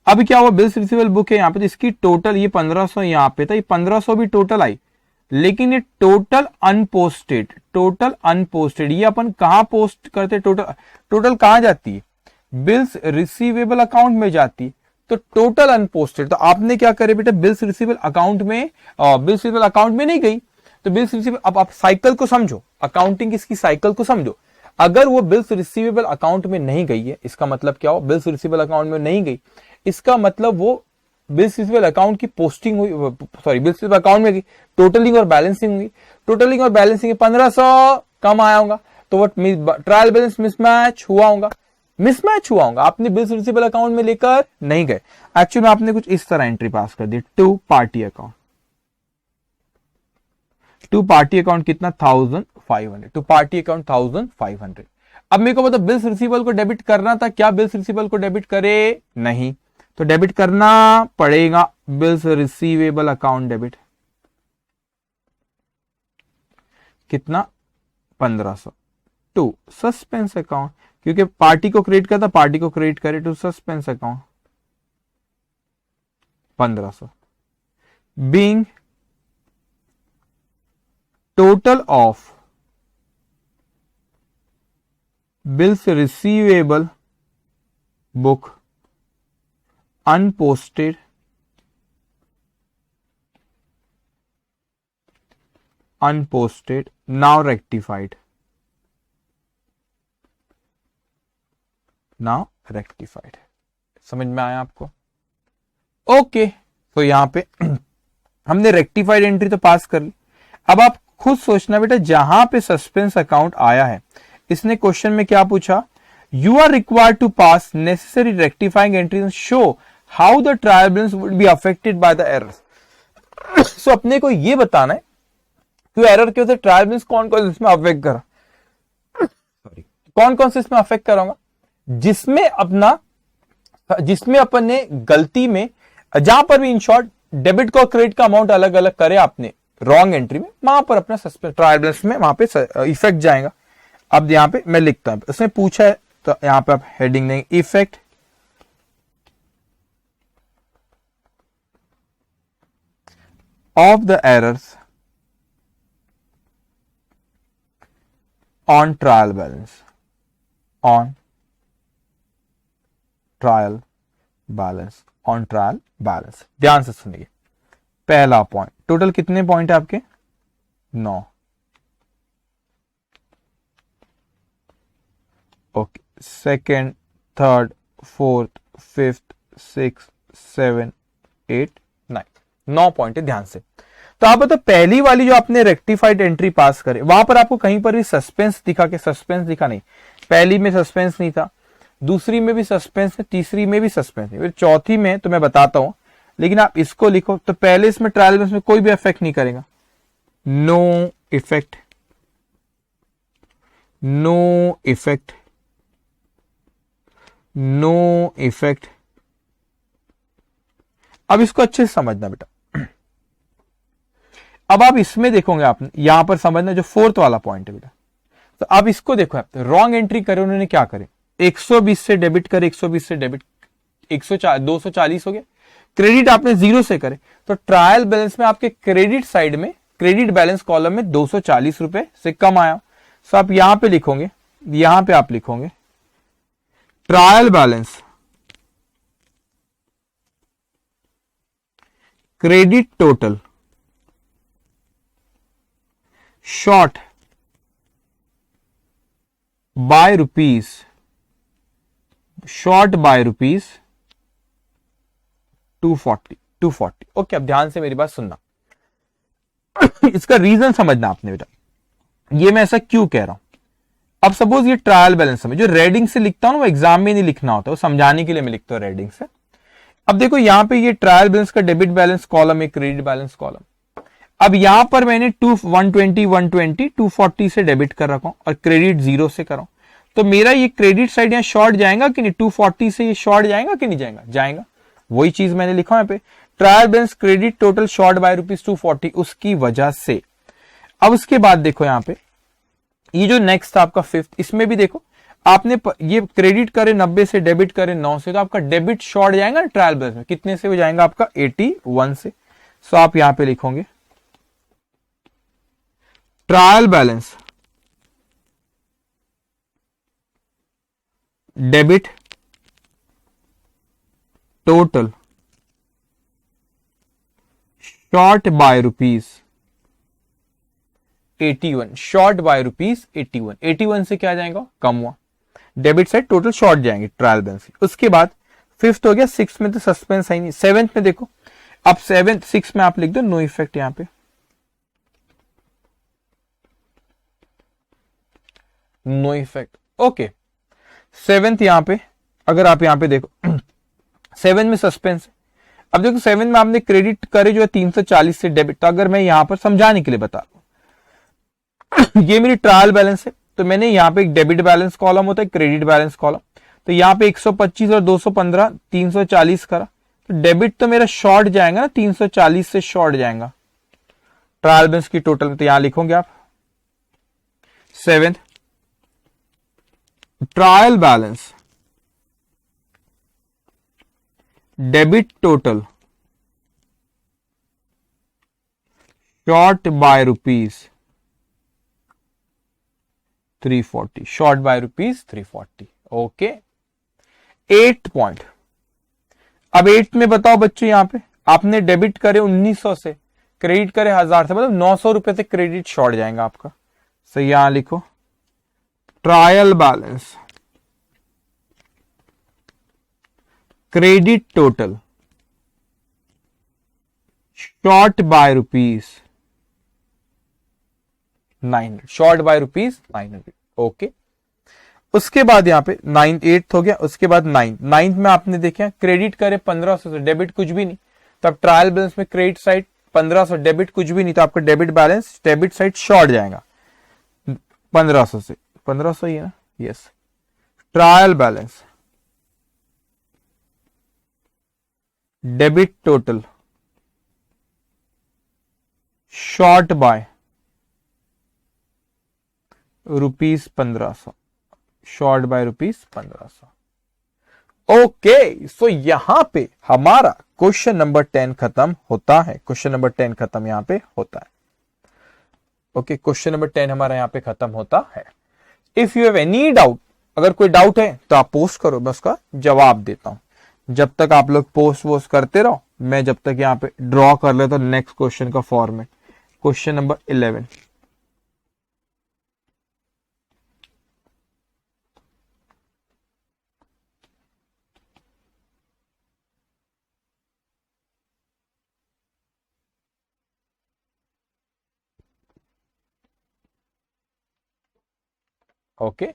अब क्या हुआ, बिल्स रिसीवेबल बुक है यहां पे, तो इसकी टोटल ये 1500 यहां पे था, ये 1500 भी टोटल आई, लेकिन ये टोटल अनपोस्टेड, टोटल अनपोस्टेड, ये अपन कहां पोस्ट करते? टोटल कहां जाती है? बिल्स रिसीवेबल अकाउंट में जाती है, तो टोटल अनपोस्टेड। तो आपने क्या करे बेटा, बिल्स रिसीवेबल अकाउंट में, बिल्स रिसीवेबल अकाउंट में नहीं गई, तो बिल्स रिसीवेबल, अब आप साइकिल को समझो, अकाउंटिंग इसकी साइकिल को समझो। अगर वो बिल्स रिसीवेबल अकाउंट में नहीं गई है, इसका मतलब क्या हो, बिल्स रिसीवेबल अकाउंट में नहीं गई, इसका मतलब वो बिल्स रिसीवेबल अकाउंट की पोस्टिंग हुई, सॉरी बिल्स रिसीवेबल अकाउंट में टोटलिंग और बैलेंसिंग हुई, टोटलिंग और बैलेंसिंग 1500 कम आया होगा, तो वो ट्रायल बैलेंस मिसमैच हुआ होगा, मिसमैच हुआ होगा, आपने बिल्स रिसीवेबल अकाउंट में लेकर नहीं गए, एक्चुअली आपने कुछ इस तरह एंट्री पास कर दी, to party account, to party account कितना 1500, टू पार्टी अकाउंट 1500। अब मेरे को पता बिल्स रिसीवेबल को डेबिट करना था, क्या बिल्स रिसीवेबल को डेबिट करे? नहीं, तो डेबिट करना पड़ेगा बिल्स रिसीवेबल अकाउंट डेबिट, कितना 1500, टू सस्पेंस अकाउंट, क्योंकि पार्टी को क्रेडिट करता, पार्टी को क्रेडिट करे, to suspense account 1500, being total of bills receivable book unposted now rectified, समझ में आया आपको? ओके, तो यहां पे हमने रेक्टिफाइड एंट्री तो पास कर ली। अब आप खुद सोचना बेटा, जहां पे सस्पेंस अकाउंट आया है, इसने क्वेश्चन में क्या पूछा, you are required to pass necessary rectifying entries show how the trial balance would be affected by the errors. So अपने को ये बताना है कि एरर की वजह से ट्रायल बैलेंस कौन कौन से इसमें अफेक्ट करा, कौन कौन से इसमें अफेक्ट कराऊंगा, जिसमें अपन ने गलती में, जहां पर भी इन शॉर्ट डेबिट को क्रेडिट का अमाउंट अलग अलग करे आपने रॉन्ग एंट्री में, वहां पर अपना सस्पेंस ट्रायल बैलेंस में वहां पे इफेक्ट जाएगा। अब यहां पे मैं लिखता हूं, इसने पूछा है तो यहां पे आप हेडिंग देंगे effect of the errors on trial balance, on trial balance, on trial balance. ध्यान से सुनिए, पहला पॉइंट, टोटल कितने पॉइंट है आपके? 9। Okay, second, third, fourth, fifth, six, 7, 8, 9, 9 point है। ध्यान से, तो आप बताओ पहली वाली जो आपने रेक्टिफाइड एंट्री पास करे, वहां पर आपको कहीं पर भी सस्पेंस दिखा के? सस्पेंस दिखा नहीं, पहली में सस्पेंस नहीं था, दूसरी में भी सस्पेंस है, तीसरी में भी सस्पेंस है, फिर चौथी में तो मैं बताता हूं, लेकिन आप इसको लिखो तो पहले इसमें ट्रायल बैलेंस में कोई भी इफेक्ट नहीं करेगा, no effect, no effect, no effect. अब इसको अच्छे से समझना बेटा, अब आप इसमें देखोगे, आपने यहां पर समझना जो फोर्थ वाला पॉइंट है बेटा, तो अब इसको देखो, आप रॉन्ग एंट्री करे, उन्होंने क्या करे, 120 से डेबिट करे, 120 से डेबिट 240 हो गया, क्रेडिट आपने 0 से करे, तो ट्रायल बैलेंस में आपके क्रेडिट साइड में, क्रेडिट बैलेंस कॉलम में 240 रुपए से कम आया। सो आप यहां पे लिखोगे, यहां पे आप लिखोगे trial balance credit total short by rupees, short by rupees 240। Okay, अब ध्यान से मेरी बात सुनना, इसका रीजन समझना आपने बेटा, ये मैं ऐसा क्यों कह रहा हूं। अब सपोज ये ट्रायल बैलेंस में जो रेडिंग से लिखता हूं ना, वो एग्जाम में नहीं लिखना होता, वो समझाने के लिए मैं लिखता हूं रेडिंग से। अब देखो यहां पे ये ट्रायल बैलेंस का डेबिट बैलेंस कॉलम है, क्रेडिट बैलेंस कॉलम। अब यहां पर मैंने 120 240 से डेबिट कर रखा हूं और क्रेडिट 0 से कर रहा हूं, तो मेरा ये क्रेडिट साइड यहां शॉर्ट जाएगा कि नहीं, 240 से ये शॉर्ट जाएगा कि नहीं जाएगा? जाएगा। वही चीज मैंने लिखा है पे, trial balance credit total short by ₹240, उसकी वजह से। अब उसके बाद देखो यहां पे ये जो नेक्स्ट था आपका फिफ्थ, इसमें भी देखो आपने ये क्रेडिट करे 90 से, डेबिट करे 9 से, तो आपका डेबिट शॉर्ट जाएगा ना ट्रायल बैलेंस में, कितने से हो जाएगा आपका 81 से। सो आप यहां पे लिखोगे trial balance debit total short by ₹81, short by ₹81, 81 से क्या जाएगा, कम हुआ, डेबिट साइड टोटल शॉर्ट जाएंगे ट्रायल बैलेंस। उसके बाद फिफ्थ हो गया, सिक्स में तो सस्पेंस है नहीं, सेवेंथ में देखो, अब सेवेंथ सिक्स में आप लिख दो नो इफेक्ट, यहां पे नो इफेक्ट। ओके, सेवेंथ यहां पे अगर आप यहां पे देखो सेवन में सस्पेंस, अब देखो सेवन में आपने क्रेडिट करे जो है 340 से डेबिट, तो अगर मैं यहां पर समझाने के लिए बता रहा हूं ये मेरी ट्रायल बैलेंस है, तो मैंने यहां पे एक डेबिट बैलेंस कॉलम होता है, क्रेडिट बैलेंस कॉलम, तो यहां पे 125 और 215 340 करा, तो डेबिट तो मेरा शॉर्ट जाएगा ना, 340 से शॉर्ट जाएगा ट्रायल बैलेंस की टोटल में, तो यहां लिखोगे आप seventh trial balance debit total short by rupees 340, short by rupees 340। Okay, 8 point. अब 8 में बताओ बच्चों, यहां पे आपने डेबिट करे 1900 से, क्रेडिट करे 1000 से, मतलब 900 रुपए से क्रेडिट शॉर्ट जाएगा आपका। सो यहां लिखो trial balance credit total short by rupees 900, short by rupees 900। Okay, उसके बाद यहां पे 9 8 हो गया, उसके बाद 9 9 में आपने देखा क्रेडिट करे 1500 से, डेबिट कुछ भी नहीं, तो अब ट्रायल बैलेंस में क्रेडिट साइड 1500, डेबिट कुछ भी नहीं, तो आपका debit balance debit side short जाएगा 1500 से, 1500 ही है ना, yes. Trial balance debit total short by rupees 1500, short by rupees 1500। Okay, so यहां पे हमारा क्वेश्चन नंबर 10 खत्म होता है, क्वेश्चन नंबर 10 खत्म यहां पे होता है। ओके, क्वेश्चन नंबर 10 हमारा यहां पे खत्म होता है। If you have any doubt, अगर कोई डाउट है तो आप पोस्ट करो, मैं उसका जवाब देता हूं। जब तक आप लोग पोस्ट वोस्ट करते रहो, मैं जब तक यहां पे ड्रॉ कर लेता हूं नेक्स्ट क्वेश्चन का फॉर्मेट, क्वेश्चन नंबर 11। ओके,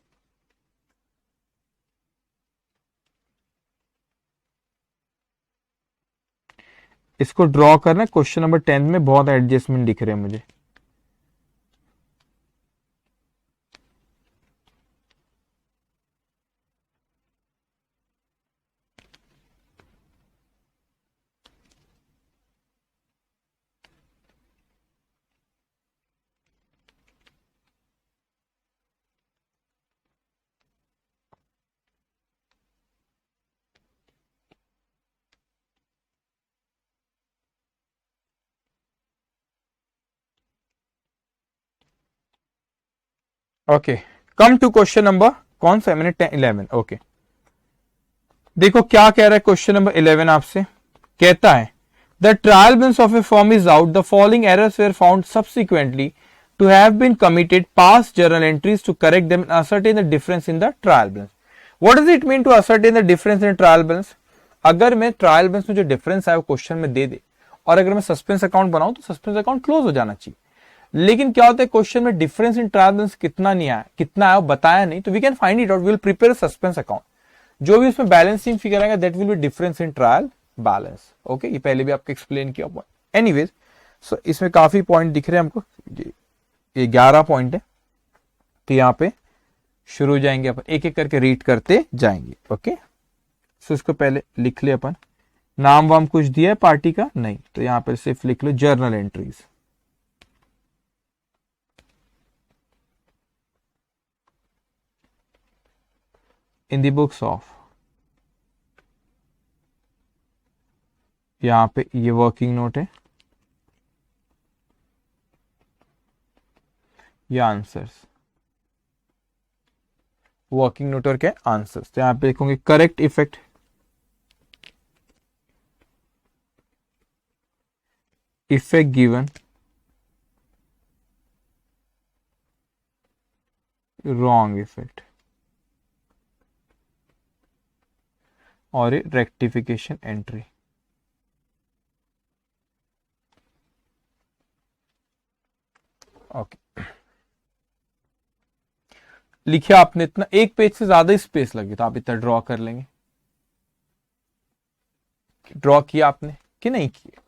इसको ड्रॉ करना, क्वेश्चन नंबर 10 में बहुत एडजस्टमेंट दिख रहे हैं मुझे। Okay, come to question number कौन सा है, मैंने 10 11। ओके, देखो क्या कह रहा है क्वेश्चन नंबर 11 आपसे, कहता है the trial balance of a firm is out, the following errors were found subsequently to have been committed pass journal entries to correct them and ascertain the difference in the trial balance. What does it mean to ascertain the difference in trial balance? अगर मैं trial balance में जो difference है वो question में दे दे, और अगर मैं सस्पेंस अकाउंट बनाऊं तो सस्पेंस अकाउंट क्लोज हो जाना चाहिए, लेकिन क्या होता है क्वेश्चन में डिफरेंस इन ट्रायल बैलेंस कितना नहीं आया, कितना आया बताया नहीं, तो we can find it out, we will prepare suspense account, जो भी उसमें बैलेंसिंग फिगर आएगा that will be difference in trial balance. Okay, ये पहले भी आपको एक्सप्लेन किया पॉइंट। एनीवेज, सो इसमें काफी पॉइंट दिख रहे हैं हमको, ये 11 पॉइंट है, तो यहाँ पे शुरू हो जाएंगे अपन, एक एक करके रीड करते जाएंगे। ओके, सो इसको पहले लिख ले अपन, नाम वाम कुछ दिया है पार्टी का नहीं, तो यहाँ पर सिर्फ लिख लो journal entries. In the books of, यहां पे ये वर्किंग नोट है, ये आंसर्स, वर्किंग नोट और क्या आंसर्स, तो यहां पे लिखोगे correct effect, effect given, wrong effect. और ए रेक्टिफिकेशन एंट्री। ओके, लिखिए आपने इतना, एक पेज से ज्यादा स्पेस लगी तो आप इतना ड्रॉ कर लेंगे। ड्रॉ किया आपने कि नहीं किया?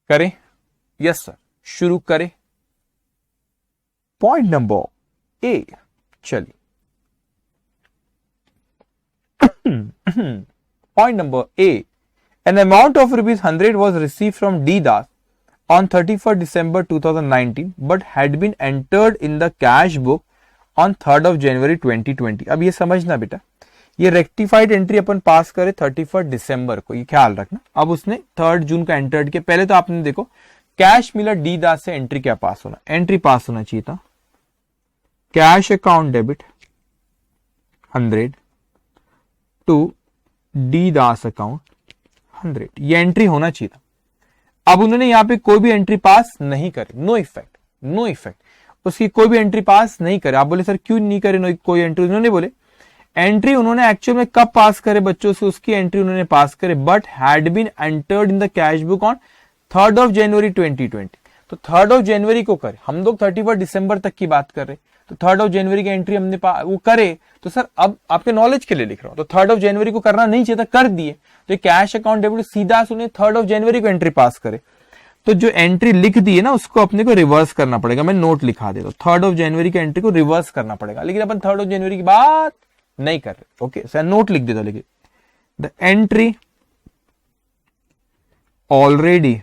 करें? यस सर, शुरू करें। पॉइंट नंबर ए, चलिए point number A, an amount of rupees 100 was received from D Das on 31st December 2019 but had been entered in the cash book on 3rd of January 2020। अब ये समझना बेटा, ये rectified entry अपन पास करे 31 दिसंबर को, ये ख्याल रखना। अब उसने 3 जून का एंटर्ड किया, पहले तो आपने देखो कैश मिला डी दास से, एंट्री क्या पास होना, एंट्री पास होना चाहिए था cash account debit 100 to D Das account 100, ये एंट्री होना चाहिए था। अब उन्होंने यहां पे कोई भी एंट्री पास नहीं करे, नो इफेक्ट, नो इफेक्ट, उसकी कोई भी एंट्री पास नहीं करे। आप बोले सर क्यों नहीं करे कोई एंट्री? उन्होंने बोले एंट्री उन्होंने एक्चुअल में कब पास करे बच्चों से, उसकी एंट्री उन्होंने पास करे but had been entered in the cash book on 3rd of January 2020। तो 3rd of January को करे, हम लोग 31 दिसंबर तक की बात कर रहे, तो 3rd of January की एंट्री हमने वो करे। तो सर अब आपके नॉलेज के लिए लिख रहा हूं, तो 3rd of January को करना नहीं चाहिए था, कर दिए, तो कैश अकाउंट डेबिट सीधा उन्हें 3rd of January को एंट्री पास करे। तो जो एंट्री लिख दी है ना उसको अपने को रिवर्स करना पड़ेगा। मैं नोट लिखा देता हूं, 3rd of January की एंट्री को रिवर्स करना पड़ेगा, लेकिन अपन 3rd of January की बात नहीं कर रहे। ओके सर, नोट लिख देता, लेकिन the entry already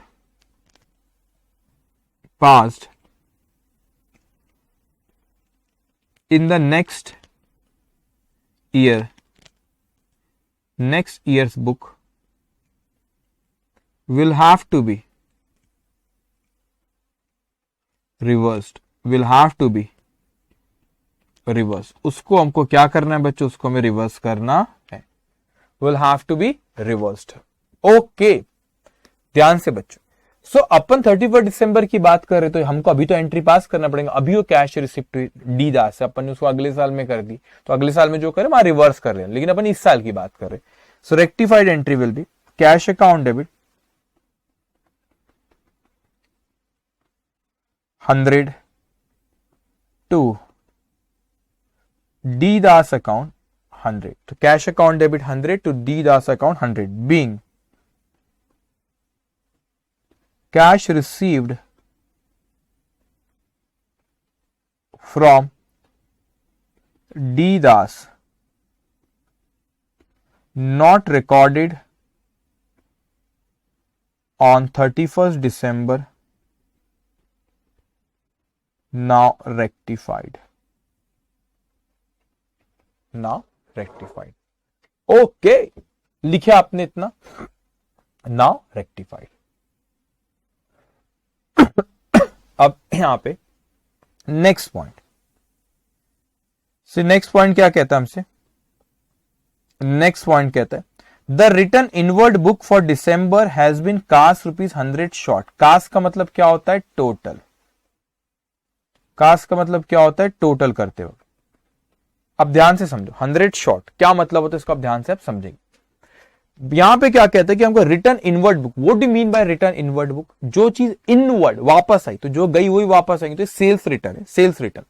passed in the next year's book will have to be reversed, उसको हमको क्या करना है बच्चों, उसको हमें रिवर्स करना है, will have to be reversed। Okay, ध्यान से बच्चों। सो अपन 31 दिसंबर की बात कर रहे तो हमको अभी तो एंट्री पास करना पड़ेगा, अभी वो कैश रिसिप्ट डी दास अपन ने उसको अगले साल में कर दी, तो अगले साल में जो करे वहां रिवर्स कर रहे हैं, लेकिन अपन इस साल की बात कर रहे। So rectified entry will be cash account debit 100 to D Das account 100। तो cash account debit 100 to D Das account 100 being cash received from D Das not recorded on 31st December now rectified। Okay, लिखे आपने इतना, now rectified. अब यहां पे next point, next point क्या कहता है हमसे, नेक्स्ट पॉइंट कहता है the return inward book for December has been cast ₹100 short. Cast का मतलब क्या होता है, टोटल। कास्ट का मतलब क्या होता है, टोटल करते वक्त। अब ध्यान से समझो, 100 शॉर्ट क्या मतलब होता है, इसको आप ध्यान से आप समझेंगे। यहां पे क्या कहता है कि हमको return inward book, what do mean by return inward book, जो चीज इनवर्ड वापस आई, तो जो गई वही वापस आएगी, तो सेल्स रिटर्न है, sales return.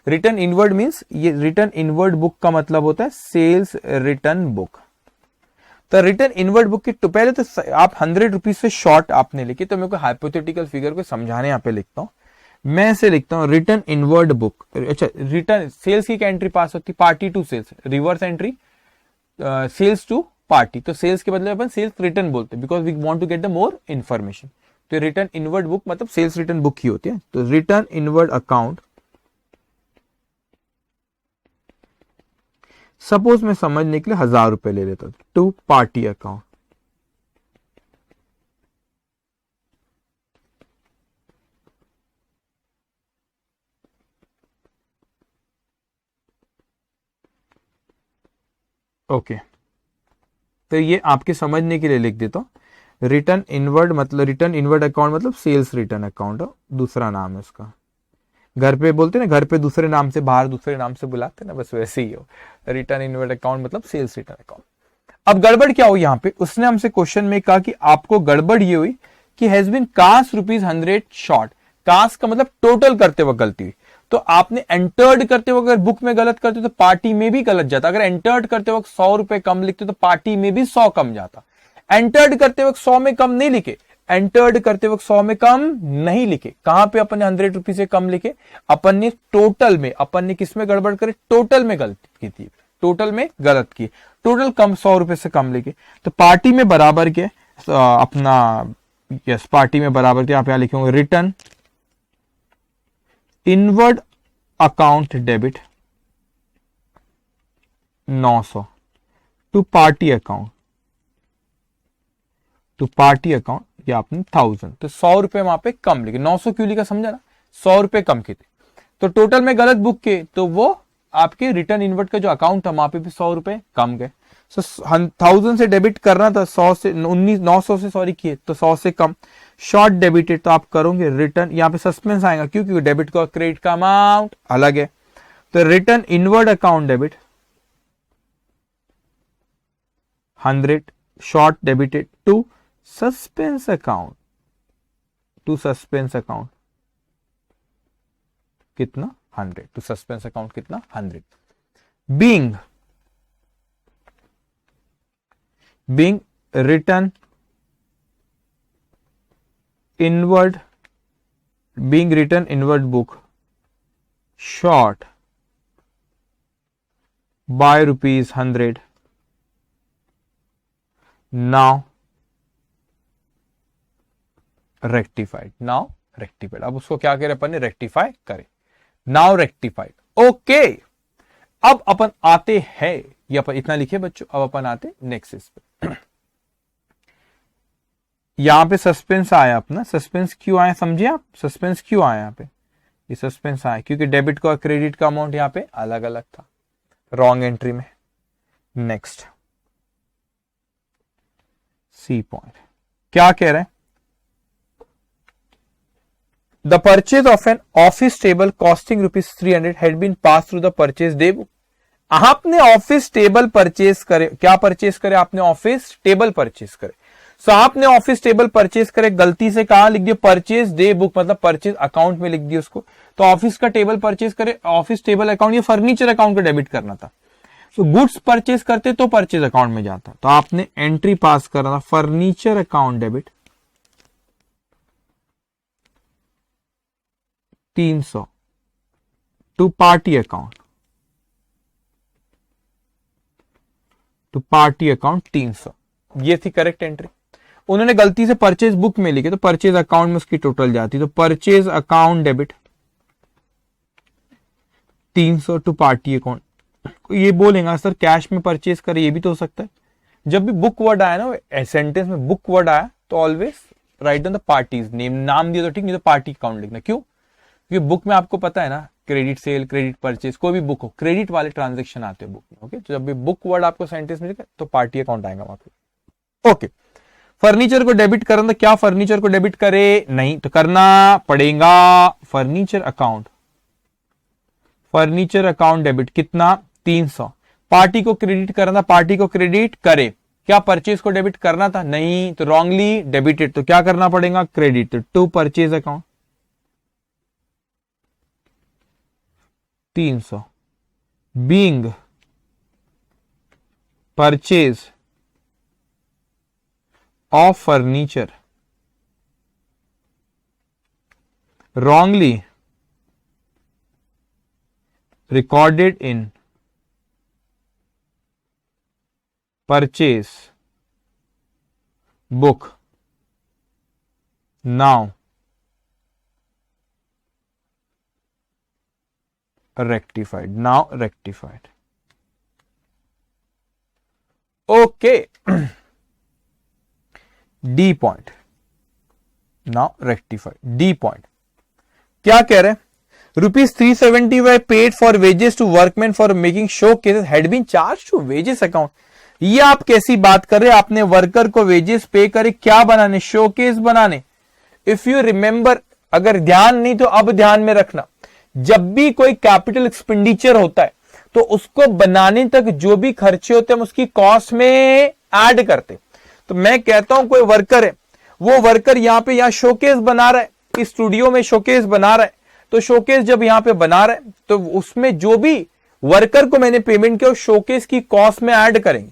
Return inward means, ये रिटर्न इनवर्ड बुक का मतलब होता है सेल्स रिटर्न बुक। तो रिटर्न इनवर्ड बुक की तो पहले तो आप 100 रुपीज से शॉर्ट आपने लिखी, तो मैं कोई हाइपोथेटिकल फिगर को समझाने यहां पे लिखता हूं, मैं ऐसे लिखता हूं रिटर्न इनवर्ड बुक। अच्छा, रिटर्न सेल्स की क्या एंट्री पास होती है, party to sales, reverse entry sales to party, तो सेल्स के बदले अपन सेल्स रिटर्न बोलते हैं, because we want to get the more information. तो रिटर्न इनवर्ड बुक मतलब सेल्स रिटर्न बुक ही होती है। तो रिटर्न इनवर्ड अकाउंट, सपोज मैं समझने के लिए 1000 रुपए ले लेता हूं, टू पार्टी अकाउंट। ओके, तो ये आपके समझने के लिए लिख देता हूं। रिटर्न इनवर्ड मतलब, रिटर्न इनवर्ड अकाउंट मतलब सेल्स रिटर्न अकाउंट, दूसरा नाम है उसका। घर पे बोलते ना, घर पे दूसरे नाम से, बाहर दूसरे नाम से बुलाते ना, बस वैसे ही हो। रिटर्न इनवर्ड अकाउंट मतलब सेल्स रिटर्न अकाउंट। अब गड़बड़ क्या हुई यहाँ पे, उसने हमसे क्वेश्चन में कहा कि आपको गड़बड़ ये हुई कि has been cast ₹100 short. Cast का मतलब टोटल करते वक्त गलती हुई, तो आपने एंटर्ड करते वक्त अगर बुक में गलत करते तो पार्टी में भी गलत जाता। अगर एंटर्ड करते वक्त 100 रुपए कम लिखते तो पार्टी में भी 100 कम जाता। एंटर्ड करते वक्त 100 में कम नहीं लिखे, एंटर्ड करते वक्त 100 में कम नहीं लिखे। कहां पे अपन ने 100 रुपीज से कम लिखे, अपन ने टोटल में, अपन ने किस में गड़बड़ करे, टोटल में गलती की थी, टोटल में गलत की, टोटल कम 100 रुपए से कम लिखे। तो पार्टी में बराबर के अपना, यस पार्टी में बराबर के आप यहां लिखेंगे return inward account debit 900 to party account, to party account या आपने 1000, तो 100 रुपए वहां पे कम लिखे। 900 क्यों लिखा समझा ना, 100 रुपए कम के थे, तो टोटल में गलत बुक के, तो वो आपके रिटर्न इनवर्ट का जो अकाउंट था वहां पे भी 100 रुपए कम गए। सो 1000 से डेबिट करना था, 100 से 900 से सॉरी किए, तो 100 से कम शॉर्ट डेबिटेड, तो आप करोगे रिटर्न, यहाँ पे सस्पेंस आएगा क्योंकि डेबिट का क्रेडिट का अमाउंट अलग है। तो return inward account debit 100 short debited to suspense account, to suspense account कितना 100, टू सस्पेंस अकाउंट कितना 100। Being return inward, being written inward book short by ₹100, now rectified, now rectified। अब उसको क्या करे अपन ने, रेक्टिफाई करे, now rectified। ओके, अब अपन आते हैं, ये अपन इतना लिखे बच्चों, अब अपन आते नेक्स्ट इस पे। यहां पे सस्पेंस आया अपना, सस्पेंस क्यों आया समझिए आप, सस्पेंस क्यों आया यहाँ पे, ये सस्पेंस आया क्योंकि डेबिट का और क्रेडिट का अमाउंट यहाँ पे अलग अलग था, रॉन्ग एंट्री में। नेक्स्ट सी पॉइंट क्या कह रहे हैं, the purchase of an office table costing ₹300 had been pass through the purchase day book. आपने ऑफिस टेबल परचेज करे, क्या परचेज करे आपने, ऑफिस टेबल परचेज करे। सो आपने ऑफिस टेबल परचेज करे, गलती से कहां लिख दिया, परचेज डे बुक मतलब परचेज अकाउंट में लिख दिया उसको। तो ऑफिस का टेबल परचेज करे, ऑफिस टेबल अकाउंट या फर्नीचर अकाउंट को डेबिट करना था। सो गुड्स परचेज करते तो परचेज अकाउंट में जाता, तो आपने एंट्री पास करना था furniture account debit 300 to party account, to party account 300, ये थी करेक्ट एंट्री। उन्होंने गलती से परचेज बुक में लिखे तो परचेज अकाउंट में उसकी टोटल जाती, तो purchase account debit 300 to party account. ये बोलेगा सर कैश में परचेज करे, ये भी तो हो सकता है। जब भी बुक वर्ड आया ना सेंटेंस में, बुक वर्ड आया तो always right on the parties name, नाम दिया तो ठीक, नहीं तो पार्टी अकाउंट लिखना। क्यों, क्योंकि बुक में आपको पता है ना, क्रेडिट सेल, क्रेडिट परचेज, कोई भी बुक हो, क्रेडिट वाले ट्रांजेक्शन आते हैं बुक में। ओके, तो जब भी बुक वर्ड आपको सेंटेंस में तो पार्टी अकाउंट आएगा वहां पे। ओके, फर्नीचर को डेबिट करना, क्या फर्नीचर को डेबिट करे, नहीं तो करना पड़ेगा furniture account, furniture account debit कितना 300। पार्टी को क्रेडिट करना, पार्टी को क्रेडिट करे, क्या परचेज को डेबिट करना था, नहीं तो रॉन्गली डेबिटेड, तो क्या करना पड़ेगा क्रेडिट, तो to purchase account 300 being purchase of furniture wrongly recorded in purchase book, now rectified, now rectified। okay D point, now rectified. D point क्या कह रहे हैं, ₹370 were paid for wages to workmen for making showcases had been charged to wages account। ये आप कैसी बात कर रहे हैं, आपने वर्कर को वेजेस पे करे, क्या बनाने, शोकेस बनाने। इफ यू रिमेंबर, अगर ध्यान नहीं तो अब ध्यान में रखना, जब भी कोई कैपिटल एक्सपेंडिचर होता है तो उसको बनाने तक जो भी खर्चे होते हैं हम उसकी कॉस्ट में ऐड करते। तो मैं कहता हूं कोई वर्कर है, वो वर्कर यहाँ शोकेस बना रहा है, इस स्टूडियो में शोकेस बना रहा है, तो शोकेस जब यहाँ पे बना रहा है तो उसमें जो भी वर्कर को मैंने पेमेंट किया शोकेस की कॉस्ट में ऐड करेंगे।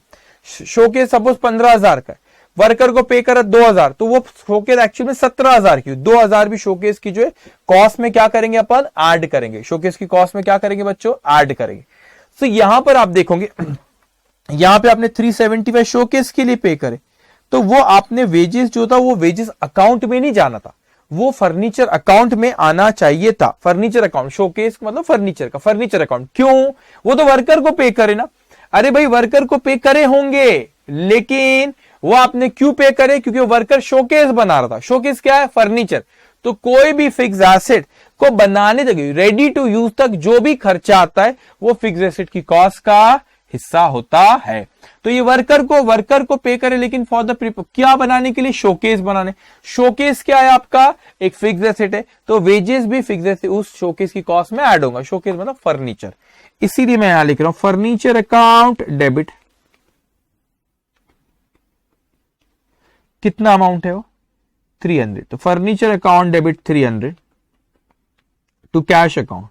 शोकेस सपोज 15,000 का, वर्कर को पे करा 2,000, तो वो शोकेस एक्चुअली में 17,000 की, 2,000 भी शोकेस की जो है कॉस्ट में क्या करेंगे अपन ऐड करेंगे। शोकेस की कॉस्ट में क्या करेंगे बच्चों, ऐड करेंगे। तो यहां पर आप देखोगे यहां पे आपने 375 शोकेस के लिए पे करे, तो वो आपने वेजेस जो था वो वेजेस अकाउंट में नहीं जाना था, वो फर्नीचर अकाउंट में आना चाहिए था। फर्नीचर अकाउंट, शोकेस मतलब फर्नीचर का फर्नीचर अकाउंट। क्यों, वो तो वर्कर को पे करे ना। अरे भाई वर्कर को पे करे होंगे, लेकिन वो आपने क्यों पे करे, क्योंकि वो वर्कर शोकेस बना रहा था। शोकेस क्या है, फर्नीचर। तो कोई भी फिक्स एसेट को बनाने तक, रेडी टू यूज तक जो भी खर्चा आता है वो फिक्स एसेट की कॉस्ट का हिस्सा होता है। तो ये वर्कर को पे करे, लेकिन फॉर द क्या बनाने के लिए, शोकेस बनाने। शोकेस क्या है आपका, एक फिक्स एसेट है, तो वेजेस भी फिक्स एसेट उस शोकेस की कॉस्ट में ऐड होगा। शोकेस मतलब फर्नीचर, इसीलिए मैं यहां लिख रहा हूं फर्नीचर अकाउंट डेबिट। कितना अमाउंट है वो, 300। तो furniture account debit 300 to cash account,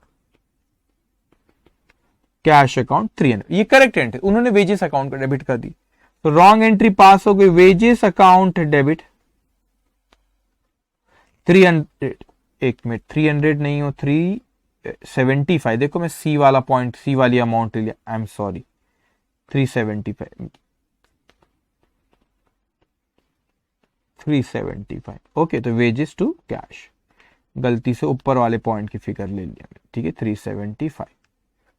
cash account 300। ये करेक्ट एंट्री, उन्होंने वेजेस अकाउंट का डेबिट कर दी, तो रॉन्ग एंट्री पास हो गई। वेजेस अकाउंट डेबिट 300, एक मिनट 300 नहीं हो 375, देखो मैं सी वाला पॉइंट, सी वाली अमाउंट ले लिया, आई एम सॉरी 375 ओके। तो वेजेस टू कैश, गलती से ऊपर वाले पॉइंट की फिगर ले लिया, ठीक है 375।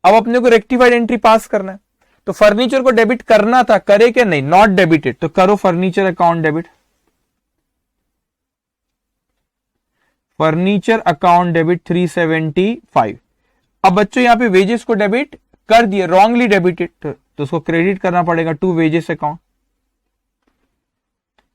अब अपने को रेक्टिफाइड एंट्री पास करना है, तो फर्नीचर को डेबिट करना था, करे क्या नहीं, नॉट डेबिटेड, तो करो furniture account debit. Furniture account debit 375। अब बच्चों यहां पे वेजेस को डेबिट कर दिए, रॉन्गली डेबिटेड, तो उसको क्रेडिट करना पड़ेगा टू वेजेस अकाउंट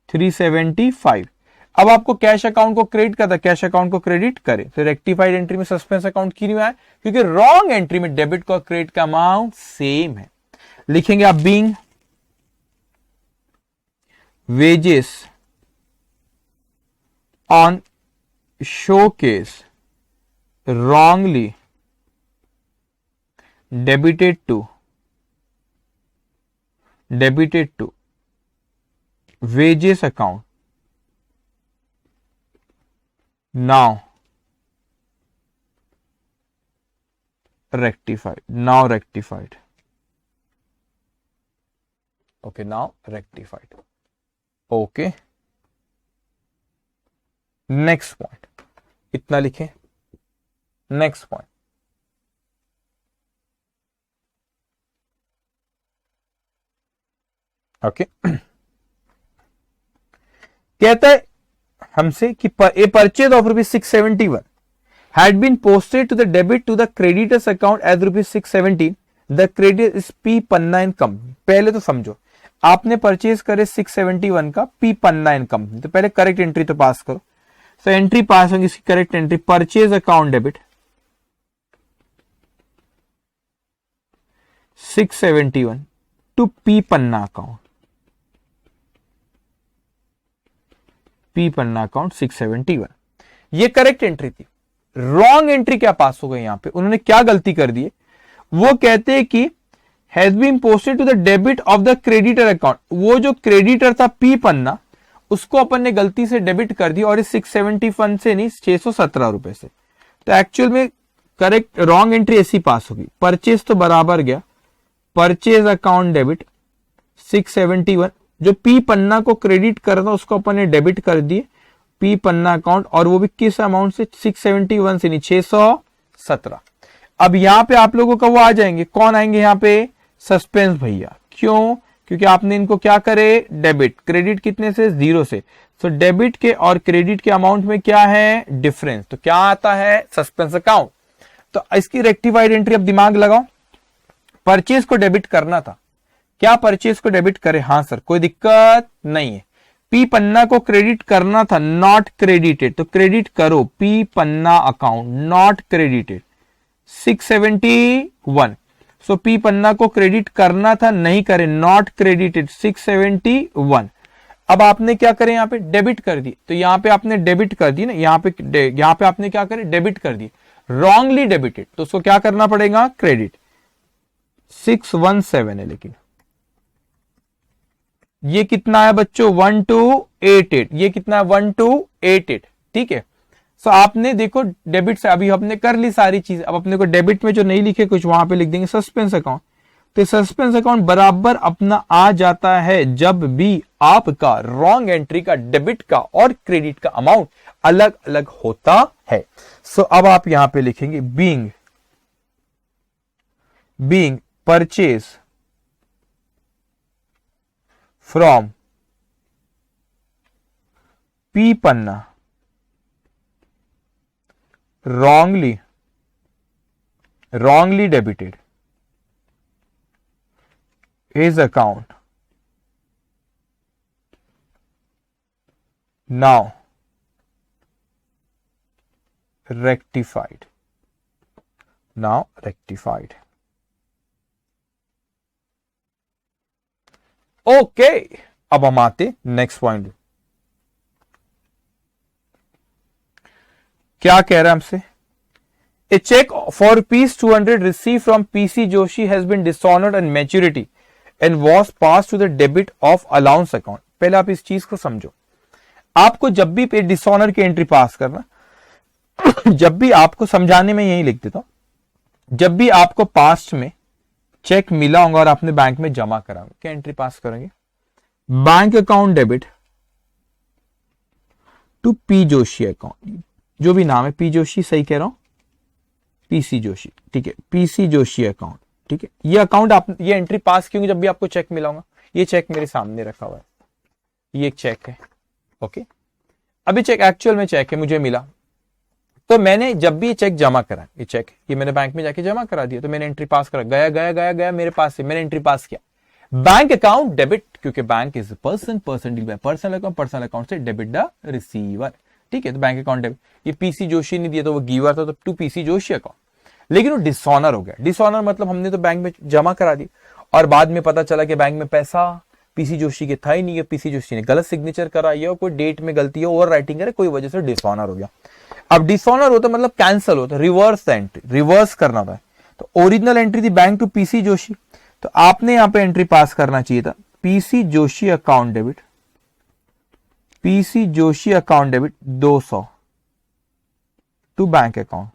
375। अब आपको कैश अकाउंट को क्रेडिट करता, कैश अकाउंट को क्रेडिट करे, तो रेक्टिफाइड एंट्री में सस्पेंस अकाउंट क्यों नहीं आया, क्योंकि रॉन्ग एंट्री में डेबिट का क्रेडिट का अमाउंट सेम है। लिखेंगे आप being wages on showcase wrongly debited to wages account, now rectified, okay, now rectified, okay। Next point, इतना लिखें। नेक्स्ट पॉइंट, ओके कहता है हमसे कि a purchase of ₹671 had been posted to the debit to the creditors account as ₹617, the credit is P Panna and company. पहले तो समझो, आपने परचेज करे 671 का, पी पन्ना एंड कंपनी, तो पहले करेक्ट एंट्री तो पास करो। तो एंट्री पास होगी, इसकी correct entry purchase account debit 671 to P Panna account, P Panna account 671, ये करेक्ट एंट्री थी। रॉन्ग एंट्री क्या पास हो गई, यहां पे उन्होंने क्या गलती कर दी है, वो कहते हैं कि has been posted to the debit of the creditor account, वो जो क्रेडिटर था पी पन्ना उसको अपन ने गलती से डेबिट कर दी, और इस 671 से नहीं 617 रुपए से। तो एक्चुअल में करेक्ट रॉन्ग एंट्री ऐसी पास होगी। परचेज तो बराबर गया, परचेज अकाउंट डेबिट 671, जो पी पन्ना को क्रेडिट कर रहा था उसको अपन ने डेबिट कर दिए पी पन्ना अकाउंट, और वो भी किस अमाउंट से, 671 से नहीं 617। अब यहां पे आप लोगों का वो आ जाएंगे, कौन आएंगे यहां पे, सस्पेंस भैया। क्यों, क्योंकि आपने इनको क्या करे, डेबिट, क्रेडिट कितने से, 0 से। तो डेबिट के और क्रेडिट के अमाउंट में क्या है, डिफरेंस, तो क्या आता है, सस्पेंस अकाउंट। तो इसकी रेक्टिफाइड एंट्री, अब दिमाग लगाओ, परचेज को डेबिट करना था, क्या परचेज को डेबिट करे, हाँ सर कोई दिक्कत नहीं है। पी पन्ना को क्रेडिट करना था, नॉट क्रेडिटेड, तो क्रेडिट करो P Panna account, not credited, 671। So P Panna को क्रेडिट करना था, नहीं करे, नॉट क्रेडिटेड 671। अब आपने क्या करें, यहां पे डेबिट कर दी, तो यहां पे आपने डेबिट कर दी ना, यहां पे आपने क्या करे, डेबिट कर दी, रॉन्गली डेबिटेड, तो उसको क्या करना पड़ेगा, क्रेडिट। 617 है, लेकिन ये कितना है बच्चों, 1288, ये कितना है 1288, ठीक है। सो आपने देखो डेबिट से अभी आपने कर ली सारी चीज, अब अपने को डेबिट में जो नहीं लिखे कुछ वहां पे लिख देंगे सस्पेंस अकाउंट। तो सस्पेंस अकाउंट बराबर अपना आ जाता है जब भी आपका रॉन्ग एंट्री का, डेबिट का और क्रेडिट का अमाउंट अलग अलग होता है। सो अब आप यहां पे लिखेंगे being purchase from P Panna wrongly debited his account, now rectified, okay. अब हम आते नेक्स्ट पॉइंट, क्या कह रहा है हमसे, a cheque for ₹200 receive from P C Joshi has been dishonoured and maturity and was pass to the debit of allowance account. पहले आप इस चीज को समझो, आपको जब भी पे डिसऑनर की एंट्री पास करना, जब भी आपको समझाने में यही लिख देता हूं, जब भी आपको पास्ट में चेक मिला होगा और आपने बैंक में जमा करा, क्या एंट्री पास करेंगे, bank account debit to P Joshi account, जो भी नाम है, पी जोशी सही कह रहा हूं, पीसी जोशी, ठीक है, पीसी जोशी अकाउंट, ठीक है। ये अकाउंट आप ये एंट्री पास की होंगी जब भी आपको चेक मिला होगा। ये चेक मेरे सामने रखा हुआ है, ये एक चेक है, ओके। अभी चेक एक्चुअल में चेक है, मुझे मिला, तो मैंने जब भी ये चेक जमा करा, ये चेक ये मैंने बैंक में जाके जमा करा दिया, तो मैंने एंट्री पास करा, गया मेरे पास से, मैंने एंट्री पास किया, बैंक अकाउंट डेबिट, क्योंकि bank is person deal by personal account से डेबिट द रिसीवर, ठीक है। तो बैंक अकाउंट डेबिट, ये पीसी जोशी ने दिया तो वो गिवर था, तो टू पीसी जोशी अकाउंट, लेकिन वो डिसऑनर हो गया। डिसऑनर मतलब हमने तो बैंक में जमा करा दी और बाद में पता चला कि बैंक में पैसा पीसी जोशी के था ही नहीं, पीसी जोशी ने गलत सिग्नेचर करा, या कोई डेट में गलती है, ओवर राइटिंग करे, कोई वजह से डिसऑनर हो गया। अब डिसऑनर होता मतलब कैंसिल होता, रिवर्स एंट्री, रिवर्स करना होता है। तो ओरिजिनल एंट्री थी बैंक टू पीसी जोशी, तो आपने यहां पे एंट्री पास करना चाहिए था, PC Joshi account debit, PC Joshi account debit 200 to bank account,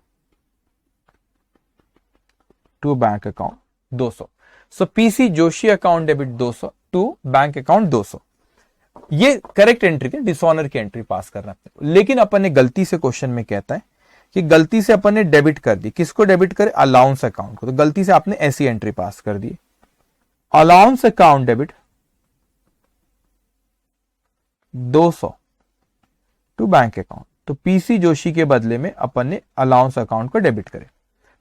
200। So PC Joshi account debit 200 to bank account 200। ये करेक्ट एंट्री थी, डिसऑनर की एंट्री पास करना। लेकिन अपन ने गलती से, क्वेश्चन में कहता है कि गलती से अपन ने डेबिट कर दी, किसको डेबिट करे, अलाउंस अकाउंट को, तो गलती से आपने ऐसी एंट्री पास कर दी, allowance account debit 200 to bank account, तो पीसी जोशी के बदले में अपन ने अलाउंस अकाउंट को डेबिट करे।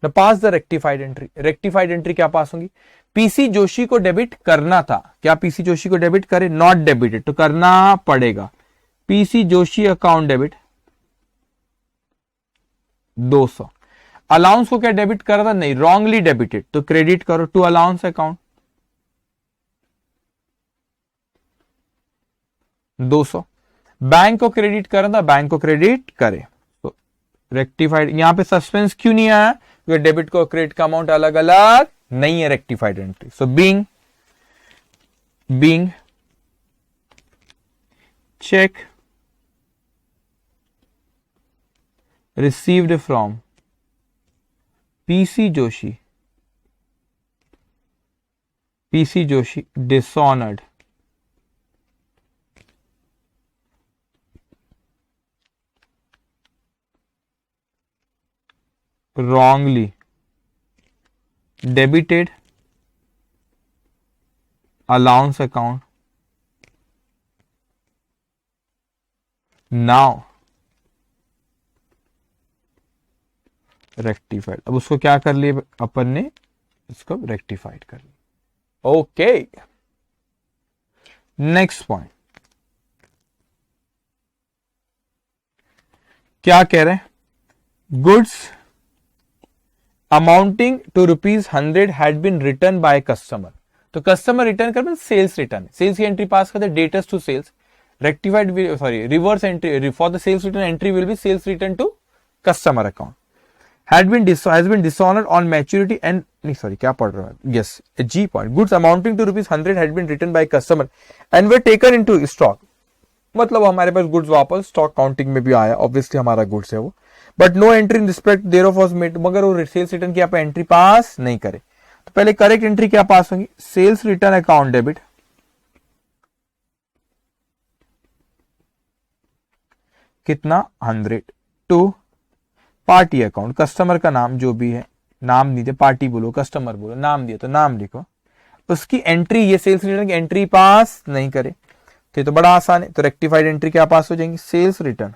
न pass the rectified entry, rectified entry क्या पास होगी, पीसी जोशी को डेबिट करना था, क्या पीसी जोशी को डेबिट करे, नॉट डेबिटेड, तो करना पड़ेगा, PC Joshi account debit 200। Allowance को क्या डेबिट करा था, नहीं, रॉन्गली डेबिटेड, तो क्रेडिट करो टू अलाउंस अकाउंट 200। बैंक को क्रेडिट करना था, बैंक को क्रेडिट करे, तो रेक्टिफाइड। यहां पे सस्पेंस क्यों नहीं आया, क्योंकि डेबिट को क्रेडिट का अमाउंट अलग अलग नहीं है, rectified entry. So being check received from P C Joshi dishonoured wrongly debited allowance account, now rectified। अब उसको क्या कर लिए अपन ने, इसको रेक्टिफाइड कर लिया, ओके। नेक्स्ट पॉइंट क्या कह रहे हैं, goods amounting to ₹100 had been return by customer. तो कस्टमर रिटर्न कर सेल्स रिटर्न, सेल्स की एंट्री पास करते debits to sales, rectified sorry reverse entry for the sales return entry will be sales return to customer account. has been dishonored on maturity and नहीं sorry क्या पढ़ रहा है, yes G point, goods amounting to ₹100 had been written by customer and were taken into stock। मतलब हमारे पास goods वापस stock counting में भी आया, ऑब्वियसली हमारा गुड्स है वो, but no entry in respect thereof was made, मगर वो सेल्स रिटर्न की आप एंट्री पास नहीं करे। तो पहले करेक्ट एंट्री क्या पास होगी, सेल्स रिटर्न अकाउंट डेबिट, कितना 100 टू पार्टी अकाउंट, कस्टमर का नाम जो भी है, नाम नहीं दे पार्टी बोलो कस्टमर बोलो, नाम दिया तो नाम लिखो, उसकी एंट्री ये सेल्स रिटर्न की एंट्री पास नहीं करे। तो बड़ा आसान है, तो रेक्टिफाइड एंट्री क्या पास हो जाएंगी, sales return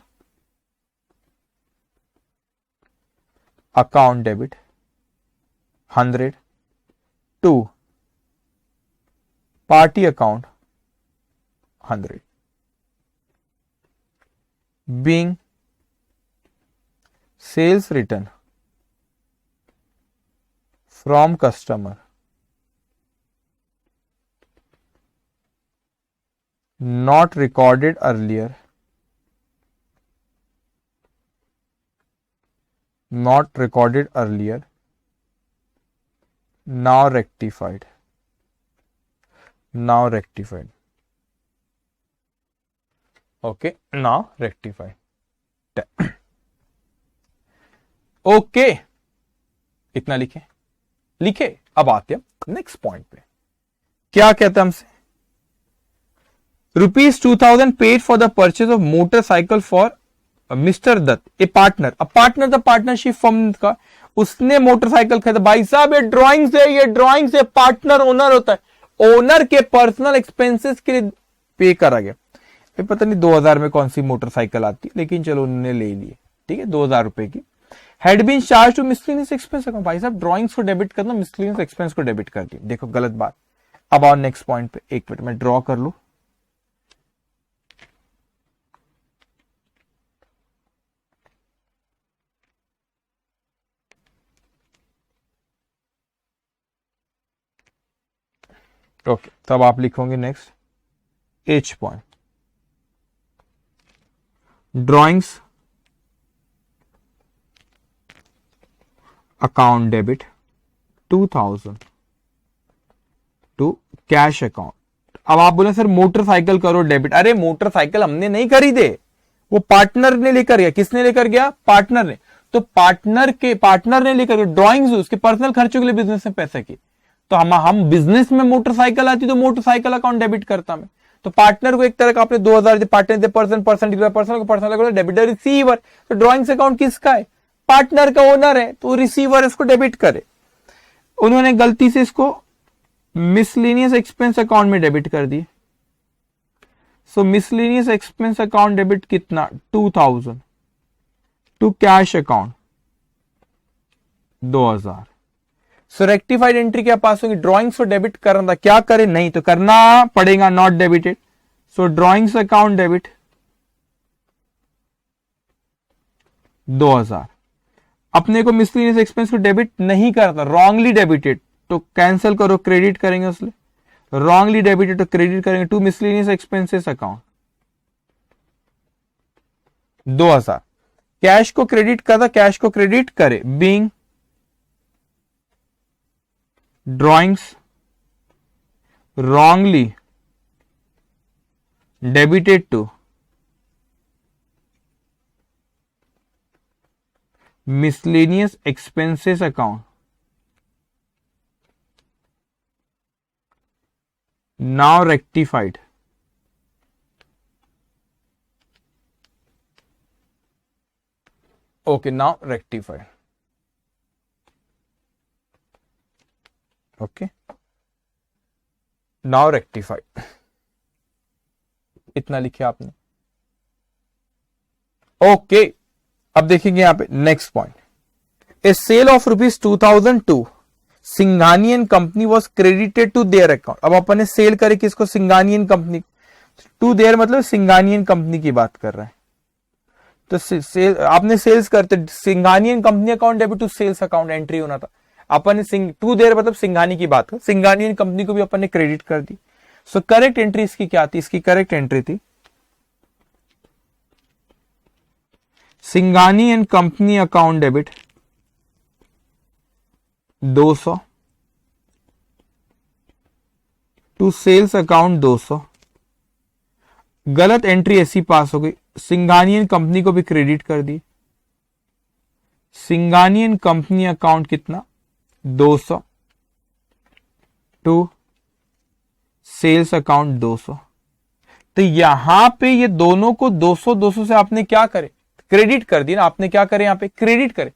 account debit 100 to party account 100 being sales return from customer not recorded earlier, not recorded earlier, now rectified, now rectified, okay, now rectified, okay, इतना लिखे लिखे। अब आते हैं नेक्स्ट पॉइंट पे, क्या कहते हैं हमसे, ₹2000 paid for the purchase of motorcycle for Mr. Dutt, a partner, the partnership firm का, उसने मोटरसाइकिल खरीदा। भाई साहब ये ड्राइंग से, ये ड्राइंग से पार्टनर ओनर होता है, ओनर के पर्सनल एक्सपेंसेस के लिए पे करा गया। ये पता नहीं 2000 में कौन सी मोटरसाइकिल आती है, लेकिन चलो उन्होंने ले लिए, ठीक है 2000 रुपए की। Had been charge to miscellaneous expense account, भाई साहब ड्राइंग्स को डेबिट करना, मिसलेनियस एक्सपेंस को डेबिट कर दिया, देखो गलत बात। अब आओ नेक्स्ट पॉइंट पे, एक मिनट मैं ड्रॉ कर लू। ओके, तब आप लिखोगे next H point, drawings account debit 2000 to cash account. अब आप बोले सर मोटरसाइकिल करो डेबिट, अरे मोटरसाइकिल हमने नहीं खरीदे, वो पार्टनर ने लेकर गया। किसने लेकर गया, पार्टनर ने। तो पार्टनर ने लेकर गया ड्राइंग्स, उसके पर्सनल खर्चों के लिए बिजनेस में पैसे की। तो हम बिजनेस में मोटरसाइकिल आती तो मोटरसाइकिल अकाउंट डेबिट करता मैं। तो पार्टनर को एक तरह का आपने 2000 पार्टनर पर्सन डेबिट, रिसीवर। तो ड्राइंग्स अकाउंट किसका है, पार्टनर का, ओनर है, तो रिसीवर इसको डेबिट करे। उन्होंने गलती से इसको मिसलेनियस एक्सपेंस अकाउंट में डेबिट कर दिए। So miscellaneous expense account debit कितना 2000 to cash account 2000। So rectified entry क्या पास होगी, ड्राइंग्स को डेबिट करना था, क्या करे, नहीं तो करना पड़ेगा, not debited. So drawings account debit 2000। अपने को मिसलेनियस एक्सपेंस को डेबिट नहीं करता, रॉन्गली डेबिटेड, तो कैंसिल करो, क्रेडिट करेंगे उसमें, रॉन्गली डेबिटेड तो क्रेडिट करेंगे to miscellaneous expenses account 2000। Cash को क्रेडिट करता, कैश को क्रेडिट करे, being drawings wrongly debited to miscellaneous expenses account, now rectified, okay, now rectified, okay, now rectified, इतना लिखे आपने। ओके, अब देखेंगे यहां पे next point, a sale of ₹2002 Singhanian company was credited to their account. अब अपन ने सेल करे किसको, सिंघानियन कंपनी, टू देयर मतलब सिंघानियन कंपनी की बात कर रहे हैं। तो सेल आपने सेल्स करते, Singhani and company account debit to sales account entry होना था। अपन ने टू देर मतलब सिंघानी की बात कर, सिंघानी एंड कंपनी को भी अपन ने क्रेडिट कर दी। सो करेक्ट एंट्री इसकी क्या थी? इसकी करेक्ट एंट्री थी Singhani and company account debit 200 to sales account 200। गलत एंट्री ऐसी पास हो गई, सिंघानी एंड कंपनी को भी क्रेडिट कर दी। सिंघानी एंड कंपनी अकाउंट कितना? 200 टू सेल्स अकाउंट 200। तो यहां पे ये दोनों को 200 200 से आपने क्या करे? क्रेडिट कर दी ना। आपने क्या करे? यहां पे क्रेडिट करे।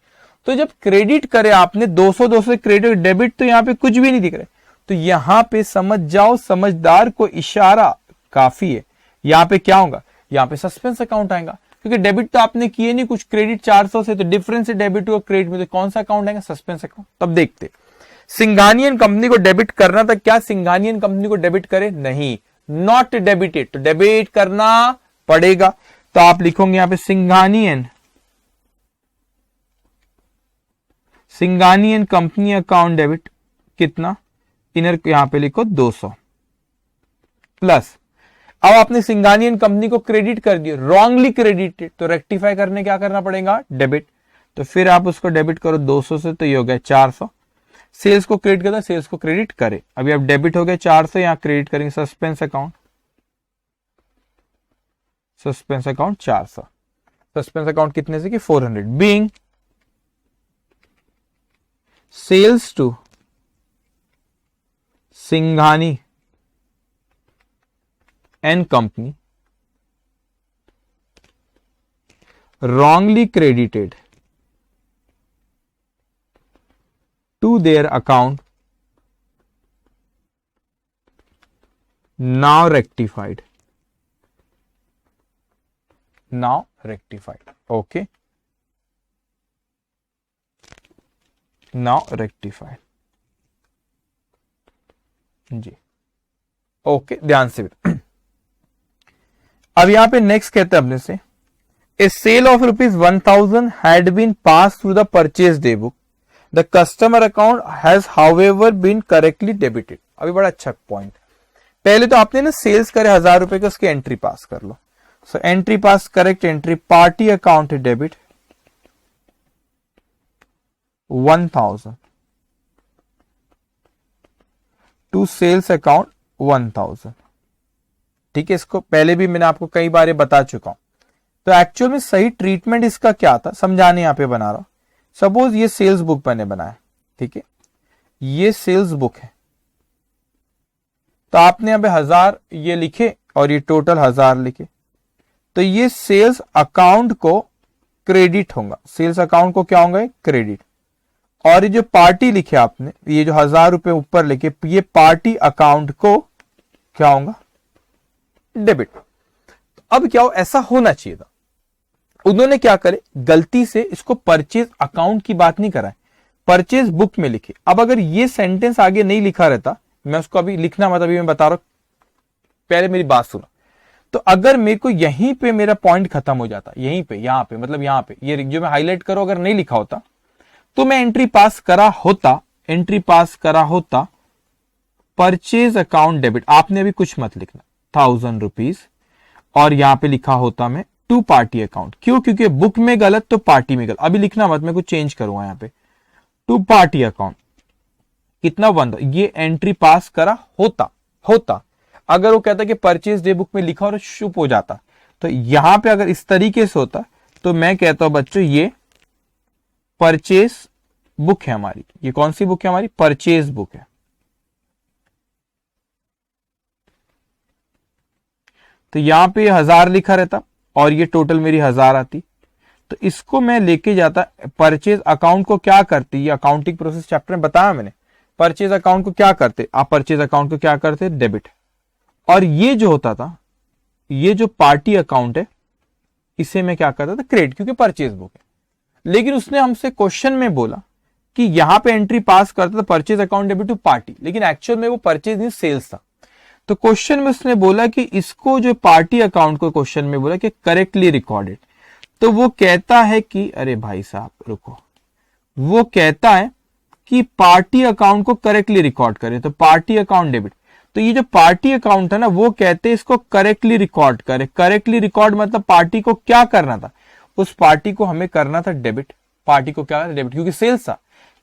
तो जब क्रेडिट करे आपने 200 200 से क्रेडिट डेबिट, तो यहां पे कुछ भी नहीं दिख रहा। तो यहां पे समझ जाओ, समझदार को इशारा काफी है। यहां पे क्या होगा? यहां पे सस्पेंस अकाउंट आएगा, क्योंकि डेबिट तो आपने किए नहीं कुछ, क्रेडिट 400 से, तो डिफरेंस है डेबिट और क्रेडिट में, तो कौन सा अकाउंट आएगा? Suspense account. तब देखते सिंघानी एंड कंपनी को डेबिट करना था, क्या सिंघानी एंड कंपनी को डेबिट करे? नहीं, नॉट डेबिटेड, तो डेबिट करना पड़ेगा। तो आप लिखोगे यहां पे Singhani and company account debit कितना? इनर यहां पे लिखो 200 प्लस। अब आपने सिंघानी एंड कंपनी को क्रेडिट कर दिया, रॉन्गली क्रेडिटेड, तो रेक्टिफाई करने क्या करना पड़ेगा? डेबिट। तो फिर आप उसको डेबिट करो 200 से, तो ये हो गया 400। सेल्स को क्रेडिट करता, सेल्स को क्रेडिट करे। अभी अब डेबिट हो गया 400, यहां क्रेडिट करेंगे सस्पेंस अकाउंट 400। सस्पेंस अकाउंट कितने से? कि 400। Being sales to Singhani and company wrongly credited to their account, now rectified. Okay, now rectified ji. Okay, ध्यान से। अब यहां पे नेक्स्ट कहते हैं अपने से, a sale of ₹1000 had been pass through the purchase day book, the customer account has however been correctly debited. अभी बड़ा अच्छा पॉइंट। पहले तो आपने ना सेल्स करे 1000 रुपए का, उसकी एंट्री पास कर लो। So entry pass, correct entry, party account debit 1000 to sales account 1000। ठीक है, इसको पहले भी मैंने आपको कई बार बता चुका हूं। तो एक्चुअल में सही ट्रीटमेंट इसका क्या था, समझाने यहां पे बना रहा हूं। सपोज ये सेल्स बुक मैंने बनाया, ठीक है, ये सेल्स बुक है, तो आपने यहां पे 1000 ये लिखे और ये टोटल 1000 लिखे, तो ये सेल्स अकाउंट को क्रेडिट होगा। सेल्स अकाउंट को क्या होगा? क्रेडिट। और ये जो पार्टी लिखे आपने, ये जो 1000 रुपए ऊपर लिखे, ये पार्टी अकाउंट को क्या होगा? डेबिट। अब क्या हो, ऐसा होना चाहिए था। उन्होंने क्या करे, गलती से इसको परचेज अकाउंट की बात नहीं कराए, परचेज बुक में लिखे। अब अगर ये सेंटेंस आगे नहीं लिखा रहता, मैं उसको अभी लिखना मत, अभी मैं बता रहा हूं, पहले मेरी बात सुनो। तो अगर मेरे को यहीं पे मेरा पॉइंट खत्म हो जाता, यहीं पे, यहां पे, मतलब यहां पे, ये जो मैं हाईलाइट करो अगर नहीं लिखा होता, तो मैं एंट्री पास करा होता परचेज अकाउंट डेबिट। आपने अभी कुछ मत लिखना, 1000 रुपीज, और यहां पे लिखा होता मैं टू पार्टी अकाउंट। क्यों? क्योंकि बुक में गलत तो पार्टी में गलत। अभी लिखना मत, मैं कुछ चेंज करूंगा यहां पे, टू पार्टी अकाउंट कितना 1, ये एंट्री पास करा होता। अगर वो कहता कि परचेज डे बुक में लिखा और चुप हो जाता, तो यहां पे अगर इस तरीके से होता, तो मैं कहता हूं बच्चों ये परचेज बुक है हमारी। ये कौन सी बुक है हमारी? परचेज बुक है। तो यहां पे 1000 लिखा रहता और ये टोटल मेरी 1000 आती, तो इसको मैं लेके जाता परचेज अकाउंट को। क्या करती, ये अकाउंटिंग प्रोसेस चैप्टर में बताया मैंने। परचेज अकाउंट को क्या करते आप? परचेज अकाउंट को क्या करते? डेबिट। और ये जो होता था, ये जो पार्टी अकाउंट है, इसे मैं क्या करता था? क्रेडिट, क्योंकि परचेज बुक है। लेकिन उसने हमसे क्वेश्चन में बोला कि यहां पे एंट्री पास करता था purchase account debit to party, लेकिन एक्चुअल में वो परचेज नहीं सेल्स था। तो क्वेश्चन में उसने बोला कि इसको जो पार्टी अकाउंट को क्वेश्चन में बोला कि करेक्टली रिकॉर्डेड, तो वो कहता है कि अरे भाई साहब रुको, वो कहता है कि पार्टी अकाउंट को करेक्टली रिकॉर्ड करे, तो पार्टी अकाउंट डेबिट, तो ये जो पार्टी अकाउंट है ना वो कहते हैं इसको करेक्टली रिकॉर्ड करे। करेक्टली रिकॉर्ड मतलब पार्टी को क्या करना था, उस पार्टी को हमें करना था डेबिट, पार्टी को क्या डेबिट, क्योंकि सेल्स था।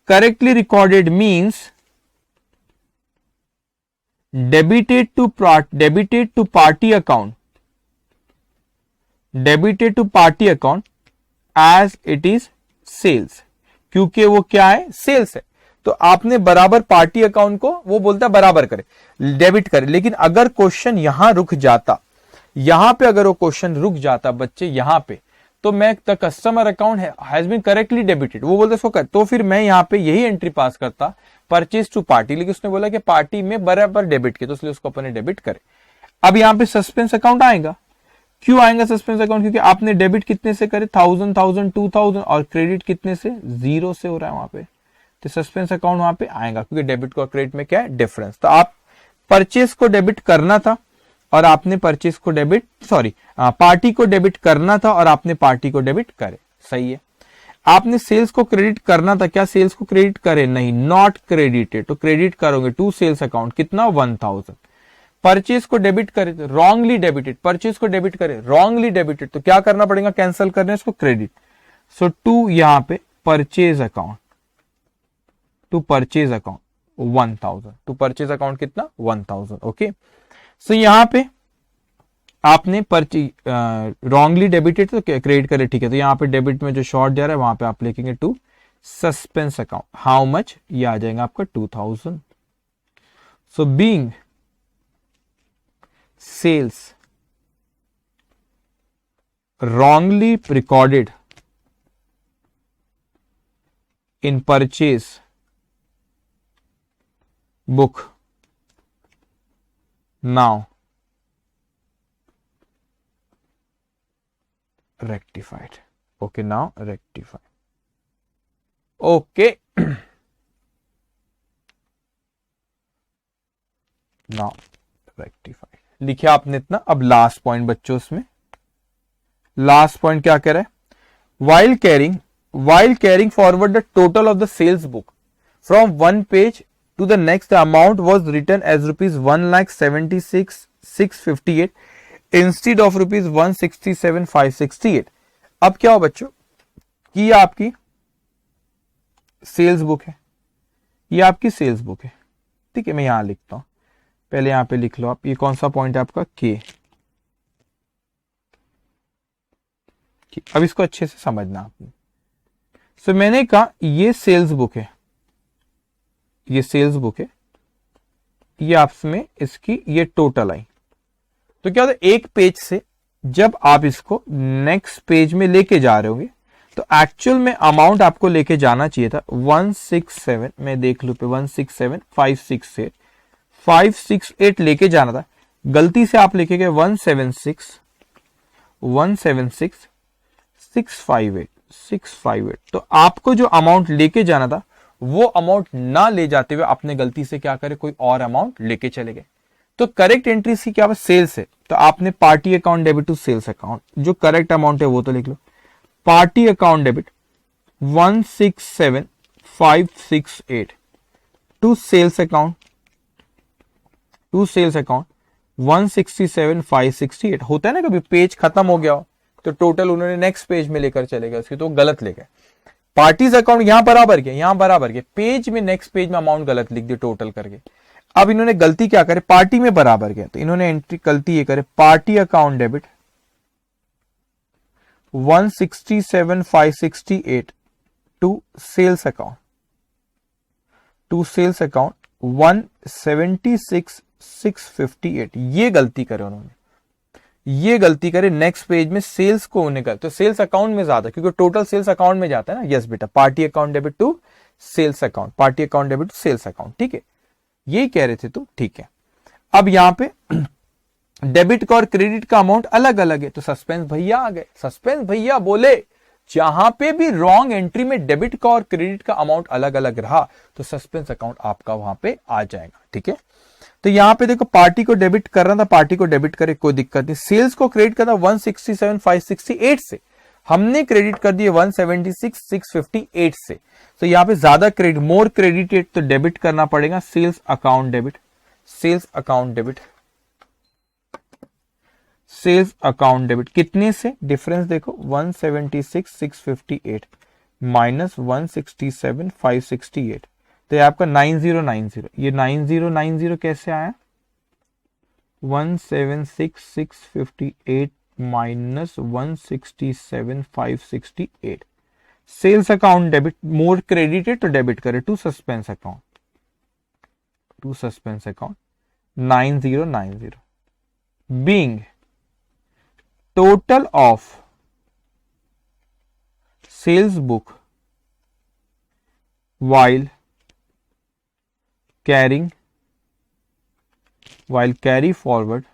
Correctly recorded means debited to party account, debited to party account as it is sales, क्योंकि वो क्या है, सेल्स है। तो आपने बराबर पार्टी अकाउंट को, वो बोलता है बराबर करे, डेबिट करे। लेकिन अगर क्वेश्चन यहां रुक जाता, यहां पे अगर वो क्वेश्चन रुक जाता बच्चे यहां पे, तो मैं the customer account has been correctly debited, वो बोलते इसको कर, तो फिर मैं यहां पे यही एंट्री पास करता, परचेज टू पार्टी, लेकिन उसने बोला कि पार्टी में बराबर डेबिट किया, तो इसलिए उसको अपने डेबिट करे। अब यहां पे सस्पेंस अकाउंट आएगा। क्यों आएगा सस्पेंस अकाउंट, क्योंकि आपने डेबिट कितने से करे, 1000 2000 और क्रेडिट कितने से, 0 से हो रहा है वहां पे, तो सस्पेंस अकाउंट वहां पे आएगा, क्योंकि डेबिट को क्रेडिट में क्या है, डिफरेंस। तो आप परचेज को डेबिट करना था और आपने परचेज को डेबिट, पार्टी को डेबिट करना था और आपने पार्टी को डेबिट करे, सही है। आपने सेल्स को क्रेडिट करना था, क्या सेल्स को क्रेडिट करे, नहीं, नॉट क्रेडिटेड, तो क्रेडिट करोगे टू सेल्स अकाउंट, कितना 1000। परचेज को डेबिट करे, रॉन्गली डेबिटेड, परचेज को डेबिट करे, रॉन्गली डेबिटेड, तो क्या करना पड़ेगा, कैंसिल करने इसको क्रेडिट। सो टू यहां पे purchase account, to purchase account 1000, to purchase account कितना 1000, ओके। सो यहां पे आपने रॉन्गली डेबिटेड तो क्रेडिट करे, ठीक है, तो यहां पे डेबिट में जो शॉर्ट जा रहा है वहां पे आप लिखेंगे to suspense account, how much, ये आ जाएगा आपका 2000। So being sales wrongly recorded in purchase book, now rectified, okay, now rectified, okay. now rectified लिखे आपने इतना। अब लास्ट पॉइंट बच्चों, उसमें लास्ट पॉइंट क्या कह रहा है, while carrying forward the total of the sales book from one page to the next, the amount was written as rupees 1,76,658 instead of rupees 167,568। अब क्या हो बच्चों कि ये आपकी सेल्स बुक है, ये आपकी सेल्स बुक है, ठीक है, मैं यहां लिखता हूं, पहले यहां पे लिख लो आप, ये कौन सा पॉइंट है आपका, के। अब इसको अच्छे से समझना आपने। सो मैंने कहा ये सेल्स बुक है, ये सेल्स बुक है, ये आपस में इसकी ये टोटल आई, तो क्या होता है एक पेज से जब आप इसको नेक्स्ट पेज में लेके जा रहे होंगे, तो एक्चुअल में अमाउंट आपको लेके जाना चाहिए था 167, मैं देख लू पे 167,568 568 लेके जाना था, गलती से आप लेके गए 176,658, तो आपको जो अमाउंट लेके जाना था वो अमाउंट ना ले जाते हुए आपने गलती से क्या करे, कोई और अमाउंट लेके चले गए। तो करेक्ट एंट्री सी क्या, सेल्स है, तो आपने party account debit to sales account, जो करेक्ट अमाउंट है वो तो लिख लो, party account debit 167,568 to sales account, to sales account 167,568। होता है ना कभी पेज खत्म हो गया हो तो टोटल उन्होंने नेक्स्ट पेज में लेकर चले गए उसकी, तो गलत ले गए। पार्टीज अकाउंट यहां बराबर के, यहां बराबर के, पेज में नेक्स्ट पेज में अमाउंट गलत लिख दिया टोटल करके। अब इन्होंने गलती क्या करे, पार्टी में बराबर के, तो इन्होंने एंट्री गलती ये करे, party account debit 167,568 to sales account, to sales account 176,658, ये गलती करे उन्होंने, ये गलती करे नेक्स्ट पेज में सेल्स को निकल, तो सेल्स अकाउंट में ज्यादा, क्योंकि टोटल सेल्स अकाउंट में जाता है ना। यस बेटा, party account debit to sales account, party account debit to sales account, ठीक है, यही कह रहे थे तो ठीक है। अब यहां पे डेबिट का और क्रेडिट का अमाउंट अलग अलग है, तो सस्पेंस भैया आ गए, सस्पेंस भैया बोले जहां पे भी रॉन्ग एंट्री में डेबिट का और क्रेडिट का अमाउंट अलग अलग रहा तो सस्पेंस अकाउंट आपका वहां पे आ जाएगा, ठीक है। तो यहां पे देखो पार्टी को डेबिट करना था, पार्टी को डेबिट करे कोई दिक्कत नहीं, सेल्स को क्रेडिट करना 167,568 से, हमने क्रेडिट कर दिए 176,658 से, तो यहाँ पे ज्यादा क्रेडिट, मोर क्रेडिटेड, तो डेबिट करना पड़ेगा, sales account debit, sales account debit, sales account debit. कितने से डिफरेंस देखो, 176,658 माइनस 167,568, तो ये आपका 9090, ये 9090 कैसे आया, 176,658 minus 167,568, sales account debit, more credited तो डेबिट करे to suspense account, to suspense account 9090, being total of sales book while carry forward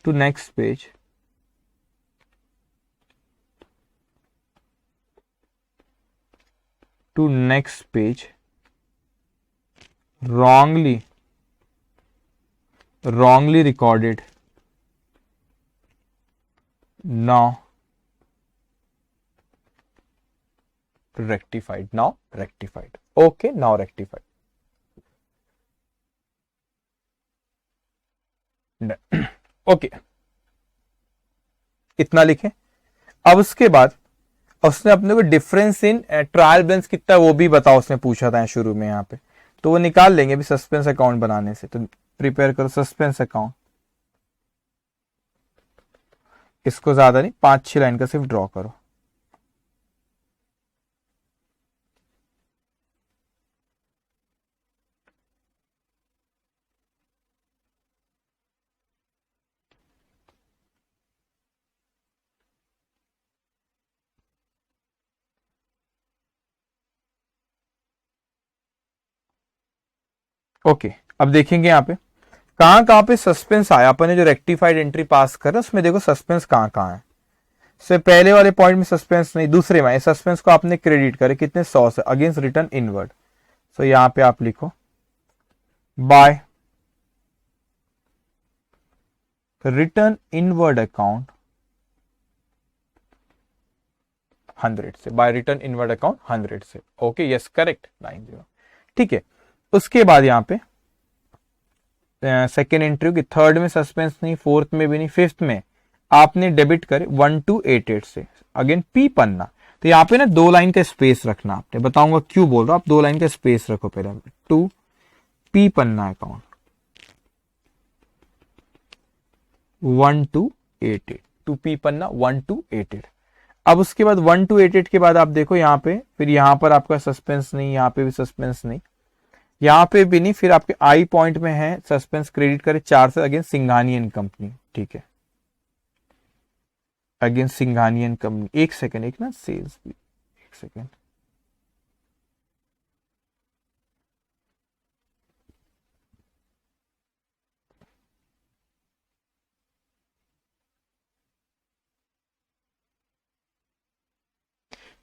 to next page, wrongly recorded, now rectified, okay, now rectified। Okay, इतना लिखे। अब उसके बाद उसने अपने को डिफरेंस इन ट्रायल बैलेंस कितना है वो भी बताओ, उसने पूछा था शुरू में यहाँ पे, तो वो निकाल लेंगे अभी सस्पेंस अकाउंट बनाने से। तो प्रिपेयर करो सस्पेंस अकाउंट, इसको ज्यादा नहीं, 5-6 लाइन का सिर्फ ड्रॉ करो। ओके, अब देखेंगे यहाँ पे कहां पे सस्पेंस आया। अपन ने जो रेक्टिफाइड एंट्री पास कर रहा है उसमें देखो सस्पेंस कहां है। से पहले वाले पॉइंट में सस्पेंस नहीं, दूसरे में सस्पेंस को आपने क्रेडिट करे कितने 100 से अगेंस्ट रिटर्न इनवर्ड। सो यहां पे आप लिखो बाय रिटर्न इनवर्ड अकाउंट 100 से, बाय रिटर्न इनवर्ड अकाउंट 100 से। ओके, यस करेक्ट, 90, ठीक है। उसके बाद यहाँ पे सेकेंड एंट्री की, थर्ड में सस्पेंस नहीं, फोर्थ में भी नहीं, फिफ्थ में आपने डेबिट करे 1288 से अगेन पी पन्ना। तो यहाँ पे ना 2 लाइन का स्पेस रखना, आपने बताऊंगा क्यों बोल रहा हूं, आप 2 लाइन का स्पेस रखो पहले। To P Panna account 1288, to P Panna 1288। अब उसके बाद 1288 के बाद आप देखो यहाँ पे, फिर यहाँ पर आपका सस्पेंस नहीं, यहाँ पे भी सस्पेंस नहीं, यहाँ पे भी नहीं, फिर आपके आई पॉइंट में है सस्पेंस क्रेडिट करे 4 से अगेंस्ट सिंघानी एंड कंपनी, ठीक है, अगेंस्ट सिंघानी एंड कंपनी। एक सेकेंड, एक ना सेल्स भी, एक second,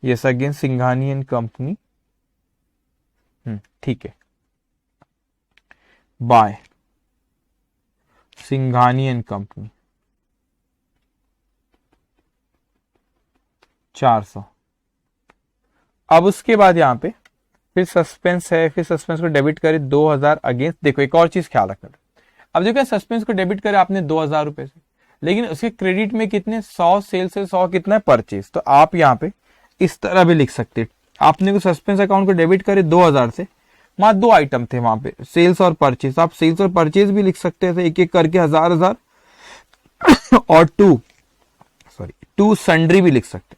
yes against Singhani and company, ठीक है, बाय सिंघानी एंड कंपनी 400। अब उसके बाद यहां पे फिर सस्पेंस है, फिर सस्पेंस को डेबिट करे 2000 अगेंस्ट। देखो एक और चीज ख्याल रखना, अब देखो सस्पेंस को डेबिट करे आपने 2000 रुपए से, लेकिन उसके क्रेडिट में कितने 100 सेल से 100 कितना है परचेज। तो आप यहाँ पे इस तरह भी लिख सकते हैं, आपने को सस्पेंस अकाउंट को डेबिट करे 2000 से, वहां 2 आइटम थे वहां पे, सेल्स और परचेज। आप सेल्स और परचेज भी लिख सकते थे एक एक करके 1000 और टू सन्ड्री भी लिख सकते।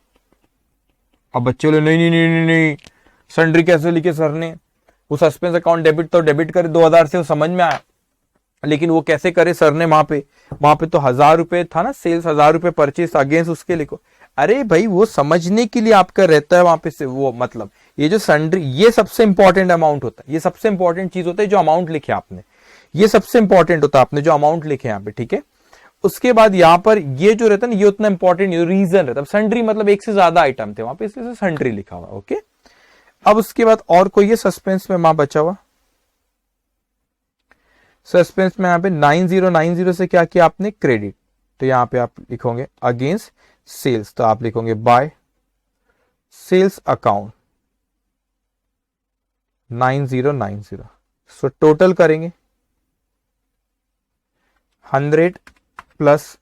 अब बच्चे लोग नहीं नहीं नहीं नहीं नहीं सन्ड्री कैसे लिखे सर ने, वो सस्पेंस अकाउंट डेबिट तो डेबिट करे 2000 से, वो समझ में आया, लेकिन वो कैसे करे सर ने, वहां पे तो 1000 रुपए था ना सेल्स, 1000 रुपए परचेज अगेंस्ट उसके लिखो। अरे भाई वो समझने के लिए आपका रहता है वहां पे से, वो मतलब ये जो सन्ड्री, ये सबसे इंपॉर्टेंट अमाउंट होता है, ये सबसे इंपॉर्टेंट चीज होता है जो अमाउंट लिखे आपने, ये सबसे इंपॉर्टेंट होता है आपने जो अमाउंट लिखे यहाँ पे, ठीक है। उसके बाद यहाँ पर ये जो रहता है ना, ये उतना इंपॉर्टेंट रीजन रहता है, सन्ड्री मतलब एक से ज्यादा आइटम थे वहां पे, इसलिए सन्ड्री लिखा हुआ, ओके। अब उसके बाद और कोई ये सस्पेंस में वहां बचा हुआ, सस्पेंस में यहाँ पे 9090 से क्या किया आपने क्रेडिट, तो यहां पे आप लिखोगे अगेंस्ट सेल्स, तो आप लिखोगे by sales account 9090। So total करेंगे 100 प्लस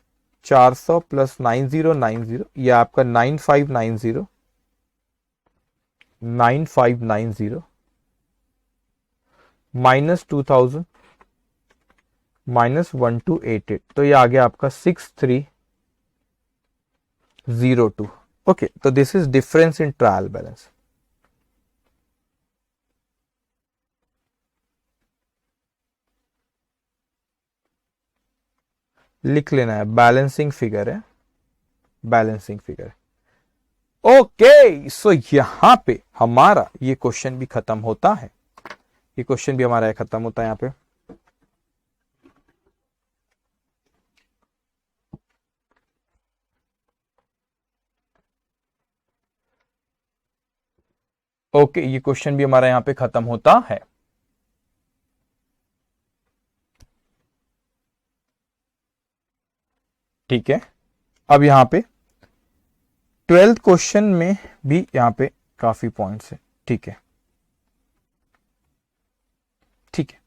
400 प्लस 9090, ये आपका 9590 माइनस 2000 माइनस 1288, तो ये आ गया आपका 6302। ओके, तो this is difference in trial balance. लिख लेना है, बैलेंसिंग फिगर है, बैलेंसिंग फिगर है। ओके, सो यहां पे हमारा ये क्वेश्चन भी खत्म होता है, ये क्वेश्चन भी हमारा खत्म होता है यहां पे। ओके, ये क्वेश्चन भी हमारा यहां पे खत्म होता है। ठीक है, अब यहां पे 12th क्वेश्चन में भी यहां पे काफी पॉइंट्स है। ठीक है, ठीक है,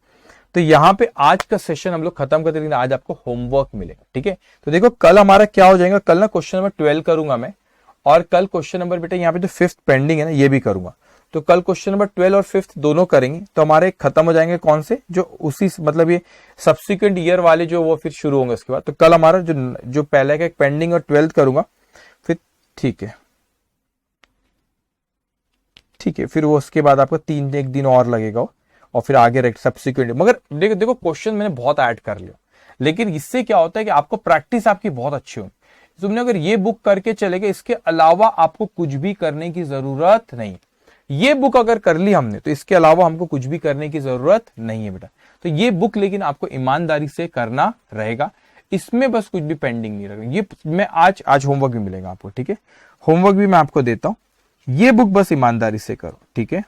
तो यहां पे आज का सेशन हम लोग खत्म करते, लेकिन आज आपको होमवर्क मिलेगा। ठीक है, तो देखो कल हमारा क्या हो जाएगा, कल ना क्वेश्चन नंबर 12 करूंगा मैं, और कल क्वेश्चन नंबर बेटा यहाँ पे जो 5th पेंडिंग है ना, ये भी करूंगा। तो कल क्वेश्चन नंबर 12 और 5th दोनों करेंगे, तो हमारे खत्म हो जाएंगे कौन से, जो उसी मतलब ये सब्सिक्वेंट ईयर वाले जो वो फिर शुरू होंगे उसके बाद। तो कल हमारा जो पहले का एक पेंडिंग और 12th करूंगा फिर। ठीक है, ठीक है, फिर वो उसके बाद आपको एक दिन और लगेगा और फिर आगे सब्सिक्वेंट। मगर देखो देखो क्वेश्चन मैंने बहुत ऐड कर लिया, लेकिन इससे क्या होता है कि आपको प्रैक्टिस आपकी बहुत अच्छी होगी। तुमने अगर ये बुक करके चले गए, इसके अलावा आपको कुछ भी करने की जरूरत नहीं। ये बुक अगर कर ली हमने तो इसके अलावा हमको कुछ भी करने की जरूरत नहीं है बेटा। तो ये बुक लेकिन आपको ईमानदारी से करना रहेगा, इसमें बस कुछ भी पेंडिंग नहीं रहेगा। ये मैं आज होमवर्क भी मिलेगा आपको। ठीक है, होमवर्क भी मैं आपको देता हूं, ये बुक बस ईमानदारी से करो। ठीक है,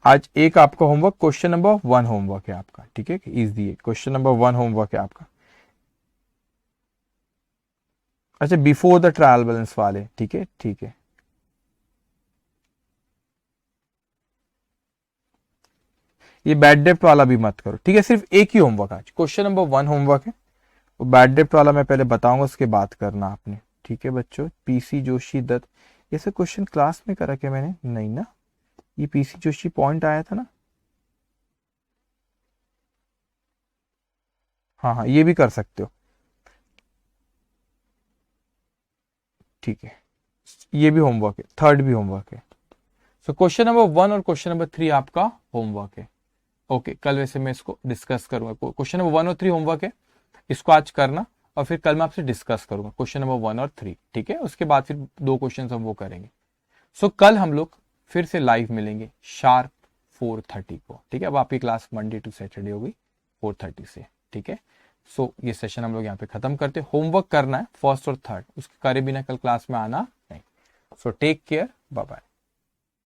आज एक आपका होमवर्क क्वेश्चन नंबर 1 होमवर्क है आपका। ठीक है, इजी है, क्वेश्चन नंबर 1 होमवर्क है आपका। अच्छा, बिफोर द ट्रायल बैलेंस वाले। ठीक है, ठीक है, ये बैड डेप्ट वाला भी मत करो। ठीक है, सिर्फ एक ही होमवर्क आज, क्वेश्चन नंबर 1 होमवर्क है। वो बैड डेप्ट वाला मैं पहले बताऊंगा, उसके बाद करना आपने। ठीक है बच्चों, पीसी जोशी दत्त, ये सब क्वेश्चन क्लास में करा क्या मैंने? नहीं ना, ये पीसी जोशी पॉइंट आया था ना। हाँ हाँ, ये भी कर सकते हो। ठीक है, ये भी होमवर्क है, थर्ड भी होमवर्क है। सो क्वेश्चन नंबर 1 और क्वेश्चन नंबर 3 आपका होमवर्क है। ओके, कल वैसे मैं इसको डिस्कस करूंगा। क्वेश्चन नंबर 1 और 3 होमवर्क है, इसको आज करना, और फिर कल मैं आपसे डिस्कस करूंगा क्वेश्चन नंबर 1 और 3। ठीक है, उसके बाद फिर 2 क्वेश्चन हम वो करेंगे। सो कल हम लोग फिर से लाइव मिलेंगे शार्प 4:30 को। ठीक है, अब आपकी क्लास मंडे टू सैटरडे होगी 4:30 से। ठीक है, सो ये सेशन हम लोग यहाँ पे खत्म करते। होमवर्क करना है फर्स्ट और थर्ड, उसके करे बिना कल क्लास में आना नहीं। So take care, bye bye.